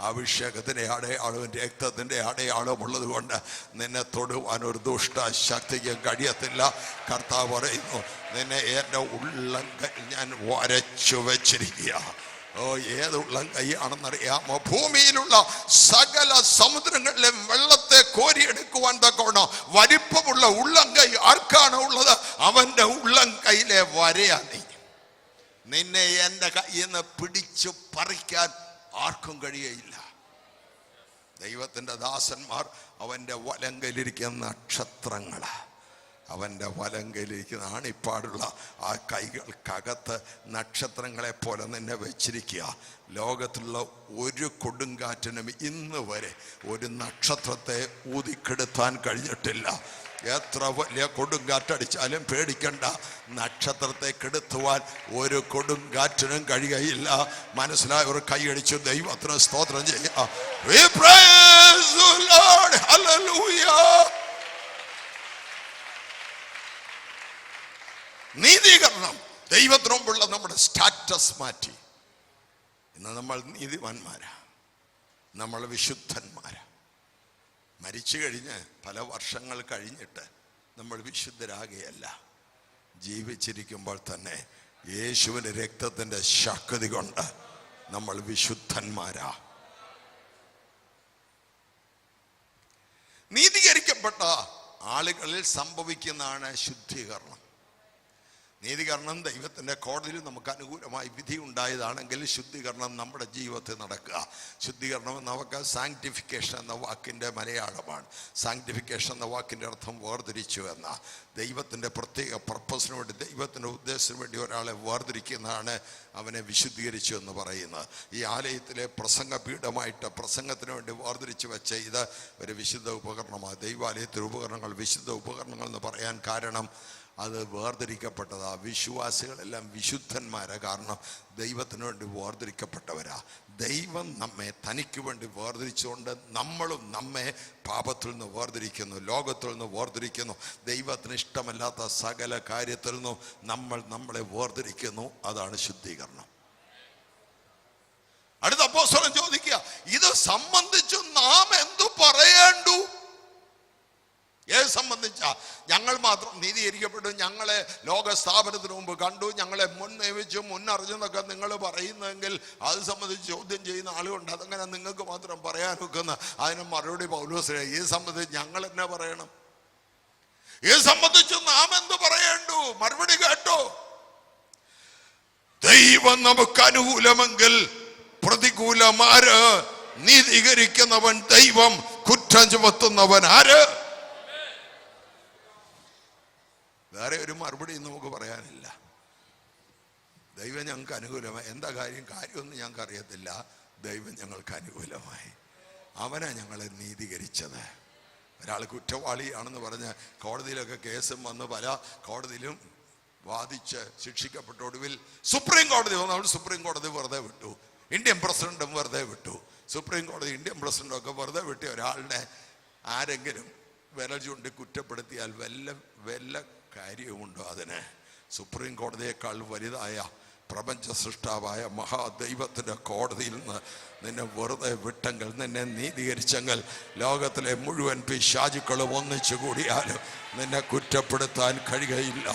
അഭിഷേകത്തിൻ്റെ അടയാളവും രക്തത്തിൻ്റെ അടയാളമുള്ളത് കൊണ്ട് നിന്നെ തൊടുവാൻ ഒരു ദുഷ്ട ശക്തിക്ക് കഴിയത്തില്ല. കർത്താവ് പറയുന്നു, നിന്നെ എൻ്റെ ഉള്ളങ്കൈ ഞാൻ വരച്ചു വച്ചിരിക്കുക. ഏത് ഉള്ളം കൈയാണെന്നറിയാമോ? ഭൂമിയിലുള്ള സകല സമുദ്രങ്ങളിലെ വെള്ളത്തെ കോരിയെടുക്കുവാൻ തക്കവണ്ണം വലിപ്പമുള്ള ഉള്ളം കൈ ആർക്കാണ് ഉള്ളത്? അവന്റെ ഉള്ളം കൈയിലെ വരയാ നീ. നിന്നെ എൻ്റെ കയ്യിൽ നിന്ന് പിടിച്ചു പറിക്കാൻ ആർക്കും കഴിയയില്ല. ദൈവത്തിൻ്റെ ദാസന്മാർ അവൻ്റെ വലങ്കയിലിരിക്കുന്ന നക്ഷത്രങ്ങളാ. അവൻ്റെ വലങ്കയിലിരിക്കുന്ന ആണിപ്പാടുള്ള ആ കൈകൾക്കകത്ത് നക്ഷത്രങ്ങളെ പോലെ നിന്നെ വെച്ചിരിക്കുക. ലോകത്തിലുള്ള ഒരു കൊടുങ്കാറ്റിനും ഇന്ന് വരെ ഒരു നക്ഷത്രത്തെ ഊതിക്കെടുത്താൻ കഴിഞ്ഞിട്ടില്ല. എത്ര വലിയ കൊടുങ്കാറ്റടിച്ചാലും പേടിക്കണ്ട, നക്ഷത്രത്തെ കെടുത്തുവാൻ ഒരു കൊടുങ്കാറ്റിനും കഴിയുകയില്ല. മനസ്സിലായവർ കൈയടിച്ചു ദൈവത്തിന് സ്തോത്രം ചെയ്യുക. We praise the Lord. Hallelujah. നീതീകരണം ദൈവത്തിന് മുമ്പുള്ള നമ്മുടെ സ്റ്റാറ്റസ് മാറ്റി. ഇന്ന് നമ്മൾ നീതിമാന്മാരാ, നമ്മൾ വിശുദ്ധന്മാരാ. മരിച്ചു കഴിഞ്ഞ് പല വർഷങ്ങൾ കഴിഞ്ഞിട്ട് നമ്മൾ വിശുദ്ധരാകുകയല്ല, ജീവിച്ചിരിക്കുമ്പോൾ തന്നെ യേശുവിൻ്റെ രക്തത്തിൻ്റെ ശക്തി കൊണ്ട് നമ്മൾ വിശുദ്ധന്മാരാ. നീതീകരിക്കപ്പെട്ട ആളുകളിൽ സംഭവിക്കുന്നതാണ് ശുദ്ധീകരണം. നീതീകരണം ദൈവത്തിൻ്റെ കോടതിയിൽ നമുക്ക് അനുകൂലമായി വിധി ഉണ്ടായതാണെങ്കിൽ ശുദ്ധീകരണം നമ്മുടെ ജീവിതത്തിൽ നടക്കുക. ശുദ്ധീകരണം എന്ന വാക്ക് സാങ്ക്ടിഫിക്കേഷൻ എന്ന വാക്കിൻ്റെ മലയാളമാണ്. സാങ്ക്ടിഫിക്കേഷൻ എന്ന വാക്കിൻ്റെ അർത്ഥം വേർതിരിച്ചു എന്ന. ദൈവത്തിൻ്റെ പ്രത്യേക പർപ്പസിന് വേണ്ടി, ദൈവത്തിൻ്റെ ഉദ്ദേശത്തിന് വേണ്ടി ഒരാളെ വേർതിരിക്കുന്നതാണ് അവനെ വിശുദ്ധീകരിച്ചു എന്ന് പറയുന്നത്. ഈ ആലയത്തിലെ പ്രസംഗപീഠമായിട്ട് പ്രസംഗത്തിന് വേണ്ടി വേർതിരിച്ചു വെച്ച ഇത് ഒരു വിശുദ്ധ ഉപകരണമാണ്. ദൈവാലയത്തിലെ ഉപകരണങ്ങൾ വിശുദ്ധ ഉപകരണങ്ങൾ എന്ന് പറയാൻ കാരണം അത് വേർതിരിക്കപ്പെട്ടതാ. വിശ്വാസികളെല്ലാം വിശുദ്ധന്മാരാ, കാരണം ദൈവത്തിന് വേണ്ടി വേർതിരിക്കപ്പെട്ടവരാ. ദൈവം നമ്മെ തനിക്ക് വേണ്ടി വേർതിരിച്ചുകൊണ്ട് നമ്മളും നമ്മെ പാപത്തിൽ നിന്ന് വേർതിരിക്കുന്നു, ലോകത്തിൽ നിന്ന് വേർതിരിക്കുന്നു. ദൈവത്തിന് ഇഷ്ടമല്ലാത്ത സകല കാര്യത്തിൽ നിന്നും നമ്മളെ വേർതിരിക്കുന്നു. അതാണ് ശുദ്ധീകരണം. അടുത്ത അപ്പോസ്തലൻ ചോദിക്കുക, ഇത് സംബന്ധിച്ചു നാം എന്തു പറയേണ്ടു? ഏത് സംബന്ധിച്ചാ? ഞങ്ങൾ മാത്രം നീതീകരിക്കപ്പെട്ടു, ഞങ്ങളെ ലോക സ്ഥാപനത്തിന് മുമ്പ് കണ്ടു, ഞങ്ങളെ മുൻ നിയമിച്ചു, മുന്നറിഞ്ഞെന്നൊക്കെ നിങ്ങൾ പറയുന്നെങ്കിൽ അത് സംബന്ധിച്ച് ചോദ്യം ചെയ്യുന്ന ആളുകളുണ്ട്. അതങ്ങനെ നിങ്ങൾക്ക് മാത്രം പറയാൻ വെക്കുന്ന അതിന് മറുപടി പൗലോസിനെ, ഇത് സംബന്ധിച്ച് ഞങ്ങൾ എന്നെ പറയണം? ഇത് സംബന്ധിച്ച് നാം എന്ത് പറയേണ്ടു? മറുപടി കേട്ടോ? ദൈവം നമുക്ക് അനുകൂലമെങ്കിൽ പ്രതികൂലമാര്? നീതീകരിക്കുന്നവൻ ദൈവം, കുറ്റം ചുമത്തുന്നവൻ ആര്? വേറെ ഒരു മറുപടി നമുക്ക് പറയാനില്ല. ദൈവം ഞങ്ങൾക്ക് അനുകൂലമായി. എന്താ കാര്യമൊന്നും ഞങ്ങൾക്ക് അറിയത്തില്ല. ദൈവം ഞങ്ങൾക്ക് അനുകൂലമായി. അവനാ ഞങ്ങളെ നീതീകരിച്ചത്. ഒരാൾ കുറ്റവാളിയാണെന്ന് പറഞ്ഞ് കോടതിയിലൊക്കെ കേസും വന്ന് പല കോടതിയിലും വാദിച്ച് ശിക്ഷിക്കപ്പെട്ട ഒടുവിൽ സുപ്രീം കോടതി വന്നു. അവൾ സുപ്രീം കോടതി വെറുതെ വിട്ടു. ഇന്ത്യൻ പ്രസിഡന്റും വെറുതെ വിട്ടു. സുപ്രീം കോടതി ഇന്ത്യൻ പ്രസിഡന്റും ഒക്കെ വെറുതെ വിട്ടിയ ഒരാളിനെ ആരെങ്കിലും വിരൽ ചൂണ്ടി കുറ്റപ്പെടുത്തിയാൽ വല്ല കാര്യവുമുണ്ടോ? അതിന് സുപ്രീം കോടതിയേക്കാൾ വലുതായ പ്രപഞ്ച സൃഷ്ടാവായ മഹാദൈവത്തിൻ്റെ കോടതിയിൽ നിന്ന് നിന്നെ വെറുതെ വിട്ടെങ്കിൽ, നിന്നെ നീതീകരിച്ചെങ്കിൽ, ലോകത്തിലെ മുഴുവൻ പിശാചുക്കളും ഒന്നിച്ചു കൂടിയാലും നിന്നെ കുറ്റപ്പെടുത്താൻ കഴിയുകയില്ല.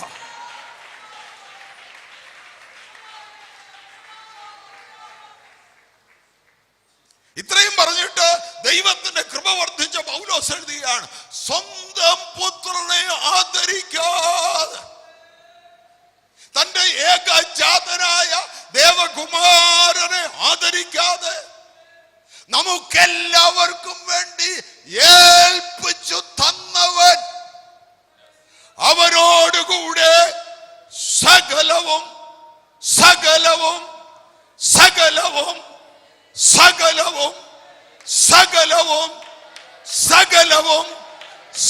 കൃപ വർദ്ധിച്ച പൗലോസ് എഴുതുകയാണ്, സ്വന്തം പുത്രനെ ആദരിക്കാതെ, തന്റെ ഏകജാതനായ ദേവകുമാരനെ ആദരിക്കാതെ നമുക്കെല്ലാവർക്കും വേണ്ടി ഏൽപ്പിച്ചു തന്നവൻ അവനോടുകൂടെ സകലവും സകലവും സകലവും സകലവും സകലവും സകലവും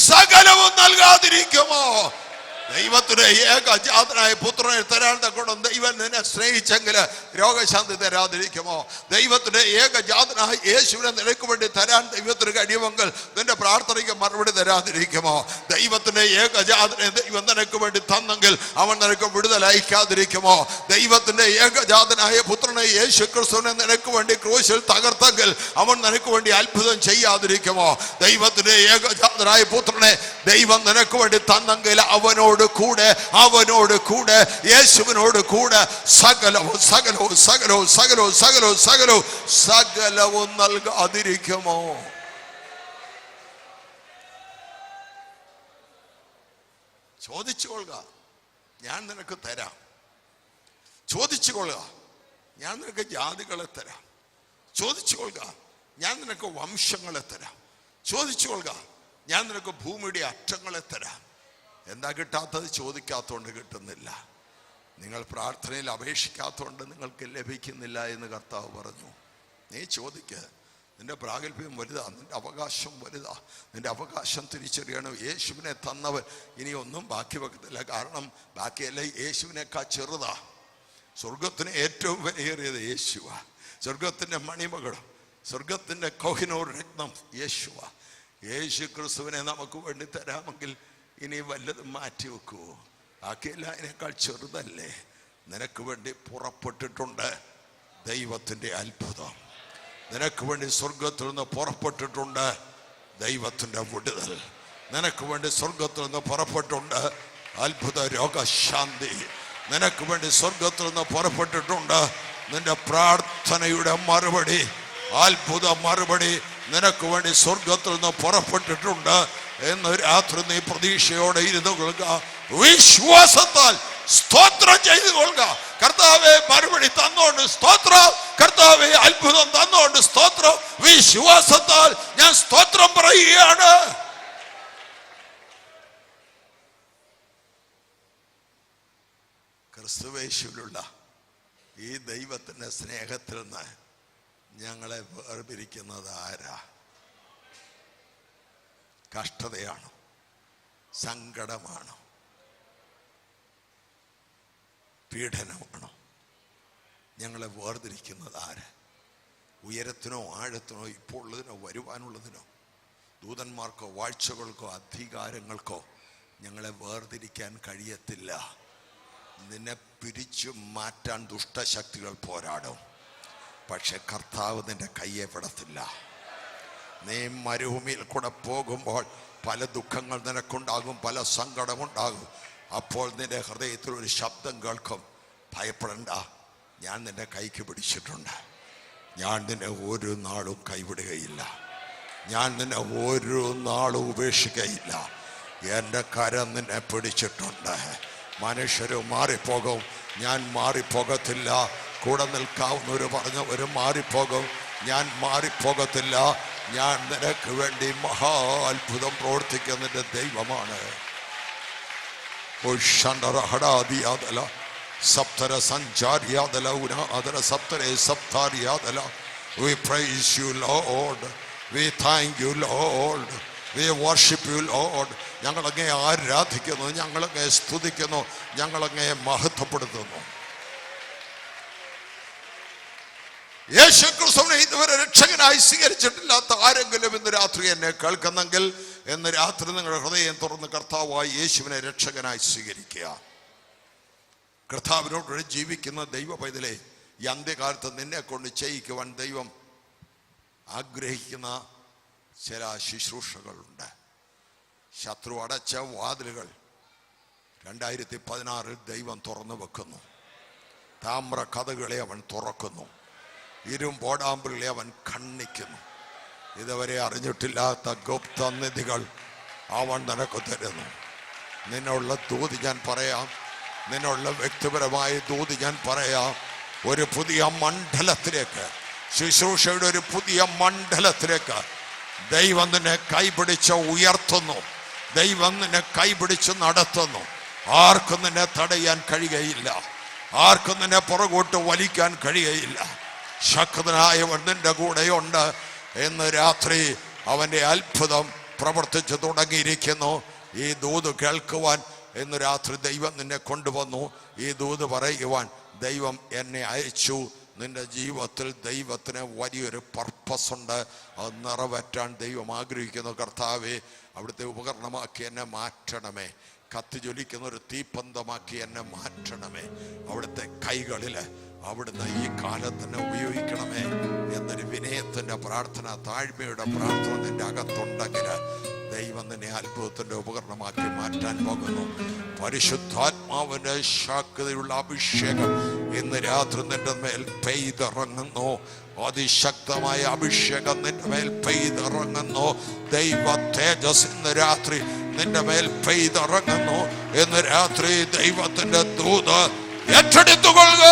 സകലവും നൽകാതിരിക്കുമോ? ദൈവത്തിന് ഏകജാതനായ പുത്രനെ തരാൻ തക്കണം. ദൈവം നിന്നെ സ്നേഹിച്ചെങ്കിൽ രോഗശാന്തി തരാതിരിക്കുമോ? ദൈവത്തിന് ഏകജാതനായ യേശുവിനെ നിനക്ക് വേണ്ടി തരാൻ ദൈവത്തിന് കഴിയുമെങ്കിൽ നിന്റെ പ്രാർത്ഥനയ്ക്ക് മറുപടി തരാതിരിക്കുമോ? ദൈവത്തിന് ഏകജാതനെ ദൈവം നിനക്ക് വേണ്ടി തന്നെങ്കിൽ അവൻ നിനക്ക് വിടുതൽ അയക്കാതിരിക്കുമോ? ദൈവത്തിന്റെ ഏകജാതനായ പുത്രനെ യേശു ക്രിസ്തുവിനെ നിനക്ക് വേണ്ടി ക്രൂശിൽ തകർത്തെങ്കിൽ അവൻ നിനക്ക് വേണ്ടി അത്ഭുതം ചെയ്യാതിരിക്കുമോ? ദൈവത്തിന്റെ ഏകജാതനായ പുത്രനെ ദൈവം നിനക്ക് വേണ്ടി തന്നെങ്കിൽ അവനോട് കൂടെ യേശുവിനോട് കൂടെ സകലവും സകലവും സകലവും സകലവും സകലവും സകലവും സകലവും നൽകാതിരിക്കുമോ? ചോദിച്ചുകൊള്ളുക, ഞാൻ നിനക്ക് തരാം. ചോദിച്ചുകൊള്ളുക, ഞാൻ നിനക്ക് ജാതികളെ തരാം. ചോദിച്ചുകൊള്ളുക, ഞാൻ നിനക്ക് വംശങ്ങളെ തരാം. ചോദിച്ചുകൊള്ളുക, ഞാൻ നിനക്ക് ഭൂമിയുടെ അറ്റങ്ങളെ തരാം. എന്താ കിട്ടാത്തത്? ചോദിക്കാത്തതുകൊണ്ട് കിട്ടുന്നില്ല. നിങ്ങൾ പ്രാർത്ഥനയിൽ അപേക്ഷിക്കാത്തതുകൊണ്ട് നിങ്ങൾക്ക് ലഭിക്കുന്നില്ല എന്ന് കർത്താവ് പറഞ്ഞു. നീ ചോദിക്ക്. നിന്റെ പ്രാഗൽഭ്യം വലുതാ, നിന്റെ അവകാശം വലുതാ. നിന്റെ അവകാശം തിരിച്ചറിയണം. യേശുവിനെ തന്നവൻ ഇനി ഒന്നും ബാക്കി വെക്കത്തില്ല. കാരണം ബാക്കിയല്ല, യേശുവിനേക്കാൾ ചെറുതാ. സ്വർഗത്തിന് ഏറ്റവും വിലയേറിയത് യേശുവാ. സ്വർഗത്തിൻ്റെ മണിമകുടം, സ്വർഗത്തിൻ്റെ കോഹിനൂർ രത്നം യേശുവാ. യേശു ക്രിസ്തുവിനെ നമുക്ക് വേണ്ടി തരാമെങ്കിൽ ഇനി വല്ലതും മാറ്റി വെക്കുവോ? ബാക്കിയല്ല, അതിനേക്കാൾ ചെറുതല്ലേ? നിനക്ക് വേണ്ടി പുറപ്പെട്ടിട്ടുണ്ട് ദൈവത്തിൻ്റെ അത്ഭുതം. നിനക്ക് വേണ്ടി സ്വർഗത്തിൽ നിന്ന് പുറപ്പെട്ടിട്ടുണ്ട് ദൈവത്തിൻ്റെ വിടുതൽ. നിനക്ക് വേണ്ടി സ്വർഗത്തിൽ നിന്ന് പുറപ്പെട്ടുണ്ട് അത്ഭുത രോഗശാന്തി. നിനക്ക് വേണ്ടി സ്വർഗത്തിൽ നിന്ന് പുറപ്പെട്ടിട്ടുണ്ട് നിന്റെ പ്രാർത്ഥനയുടെ മറുപടി, അത്ഭുത മറുപടി. നിനക്ക് വേണ്ടി സ്വർഗത്തിൽ നിന്ന് പുറപ്പെട്ടിട്ടുണ്ട് എന്ന് രാത്രി നീ പ്രതീക്ഷയോടെ ഇരുന്ന് കൊള്ളുക. വിശ്വാസത്താൽ സ്തോത്രം ചെയ്തു കൊള്ളുക. കർത്താവെ മറുപടി തന്നോണ്ട് സ്തോത്രം, കർത്താവെ അത്ഭുതം തന്നോണ്ട് സ്തോത്രം. വിശ്വാസത്താൽ ഞാൻ സ്തോത്രം പറയുകയാണ്. ക്രിസ്തുവേശുവിലുള്ള ഈ ദൈവത്തിന്റെ സ്നേഹത്തിൽ നിന്ന് ഞങ്ങളെ വേർപിരിക്കുന്നത് ആരാ? കഷ്ടതയാണോ? സങ്കടമാണോ? പീഡനമാണോ? ഞങ്ങളെ വേർതിരിക്കുന്നത് ആര്? ഉയരത്തിനോ ആഴത്തിനോ ഇപ്പോൾ ഉള്ളതിനോ വരുവാനുള്ളതിനോ ദൂതന്മാർക്കോ വാഴ്ചകൾക്കോ അധികാരങ്ങൾക്കോ ഞങ്ങളെ വേർതിരിക്കാൻ കഴിയത്തില്ല. നിന്നെ പിരിച്ചു മാറ്റാൻ ദുഷ്ടശക്തികൾ പോരാടും. പക്ഷെ കർത്താവ് നിന്റെ കയ്യെ വിടത്തില്ല. നീ മരുഭൂമിയിൽ കൂടെ പോകുമ്പോൾ പല ദുഃഖങ്ങൾ നിനക്കുണ്ടാകും, പല സങ്കടമുണ്ടാകും. അപ്പോൾ നിന്റെ ഹൃദയത്തിൽ ഒരു ശബ്ദം കേൾക്കും, ഭയപ്പെടണ്ട, ഞാൻ നിന്റെ കൈക്ക് പിടിച്ചിട്ടുണ്ട്. ഞാൻ നിന്നെ ഒരു നാളും കൈവിടുകയില്ല. ഞാൻ നിന്നെ ഒരു നാളും ഉപേക്ഷിക്കുകയില്ല. എൻ്റെ കരം നിന്നെ പിടിച്ചിട്ടുണ്ട്. മനുഷ്യര് മാറിപ്പോകും, ഞാൻ മാറിപ്പോകത്തില്ല. കൂടെ നിൽക്കാവുന്നവര് പറഞ്ഞവര് മാറിപ്പോകും, ഞാൻ മാറിപ്പോകത്തില്ല. ഞാൻ നിനക്ക് വേണ്ടി മഹാത്ഭുതം പ്രവർത്തിക്കുന്നതിൻ്റെ ദൈവമാണ്. സപ്തര സഞ്ചാരിയാദല ഉനാദല സപ്തരേ സപ്താരിയാദല. We praise you, Lord. We thank you, Lord. We worship you, Lord. ഞങ്ങളങ്ങേ ആരാധിക്കുന്നു, ഞങ്ങളങ്ങേ സ്തുതിക്കുന്നു, ഞങ്ങളങ്ങേ മഹത്വപ്പെടുത്തുന്നു. യേശു ക്രിസ്തുവിനെ ഇതുവരെ രക്ഷകനായി സ്വീകരിച്ചിട്ടില്ലാത്ത ആരെങ്കിലും ഇന്ന് രാത്രി എന്നെ കേൾക്കുന്നെങ്കിൽ ഇന്ന് രാത്രി നിങ്ങളുടെ ഹൃദയം തുറന്ന് കർത്താവായി യേശുവിനെ രക്ഷകനായി സ്വീകരിക്കുക. കർത്താവിനോട് ജീവിക്കുന്ന ദൈവ പൈതലെ, ഈ അന്ത്യകാലത്ത് നിന്നെ കൊണ്ട് ചെയ്യിക്കുവാൻ ദൈവം ആഗ്രഹിക്കുന്ന ചില ശുശ്രൂഷകളുണ്ട്. ശത്രു അടച്ച വാതിലുകൾ 2016 ദൈവം തുറന്നു വെക്കുന്നു. താമ്ര കഥകളെ അവൻ തുറക്കുന്നു. ഇരുമ്പോടാമ്പുകളെ അവൻ ഖണ്ഡിക്കുന്നു. ഇതുവരെ അറിഞ്ഞിട്ടില്ലാത്ത ഗുപ്തനിധികൾ അവൻ നിനക്ക് തരുന്നു. നിന്നുള്ള ദൂത് ഞാൻ പറയാം, നിന്നുള്ള വ്യക്തിപരമായ ദൂത് ഞാൻ പറയാം. ഒരു പുതിയ മണ്ഡലത്തിലേക്ക്, ശുശ്രൂഷയുടെ ഒരു പുതിയ മണ്ഡലത്തിലേക്ക് ദൈവം നിന്നെ കൈപിടിച്ച് ഉയർത്തുന്നു. ദൈവം നിന്നെ കൈപിടിച്ച് നടത്തുന്നു. ആർക്കും നിന്നെ തടയാൻ കഴിയുകയില്ല. ആർക്കും നിന്നെ പുറകോട്ട് വലിക്കാൻ കഴിയുകയില്ല. ശക്തനായവൻ നിന്റെ കൂടെയുണ്ട്. ഇന്ന് രാത്രി അവൻ്റെ അത്ഭുതം പ്രവർത്തിച്ചു തുടങ്ങിയിരിക്കുന്നു. ഈ ദൂത് കേൾക്കുവാൻ ഇന്ന് രാത്രി ദൈവം നിന്നെ കൊണ്ടുവന്നു. ഈ ദൂത് പറയുവാൻ ദൈവം എന്നെ അയച്ചു. നിന്റെ ജീവിതത്തിൽ ദൈവത്തിന് വലിയൊരു പർപ്പസ് ഉണ്ട്. അത് നിറവേറ്റാൻ ദൈവം ആഗ്രഹിക്കുന്നു. കർത്താവേ, അവിടുത്തെ ഉപകരണമാക്കി എന്നെ മാറ്റണമേ. കത്തി ജ്വലിക്കുന്ന ഒരു തീപ്പന്തമാക്കി എന്നെ മാറ്റണമേ. അവിടുത്തെ കൈകളിൽ അവിടുന്ന് ഈ കാലത്തിനെ ഉപയോഗിക്കണമേ എന്നൊരു വിനയത്തിൻ്റെ പ്രാർത്ഥന, താഴ്മയുടെ പ്രാർത്ഥന നിന്റെ അകത്തുണ്ടെങ്കിൽ ദൈവം നിന്നെ അത്ഭുതത്തിൻ്റെ ഉപകരണമാക്കി മാറ്റാൻ പോകുന്നു. പരിശുദ്ധാത്മാവിൻ്റെ ശക്തിയുള്ള അഭിഷേകം ഇന്ന് രാത്രി നിന്റെ മേൽ പെയ്തിറങ്ങുന്നു. അതിശക്തമായ അഭിഷേകം നിന്റെ മേൽ പെയ്തിറങ്ങുന്നു. ദൈവ തേജസ് ഇന്ന് രാത്രി നിന്റെ മേൽ പെയ്തിറങ്ങുന്നു. ഇന്ന് രാത്രി ദൈവത്തിന്റെ ദൂത് ഏറ്റെടുത്തുകൊള്ളുക.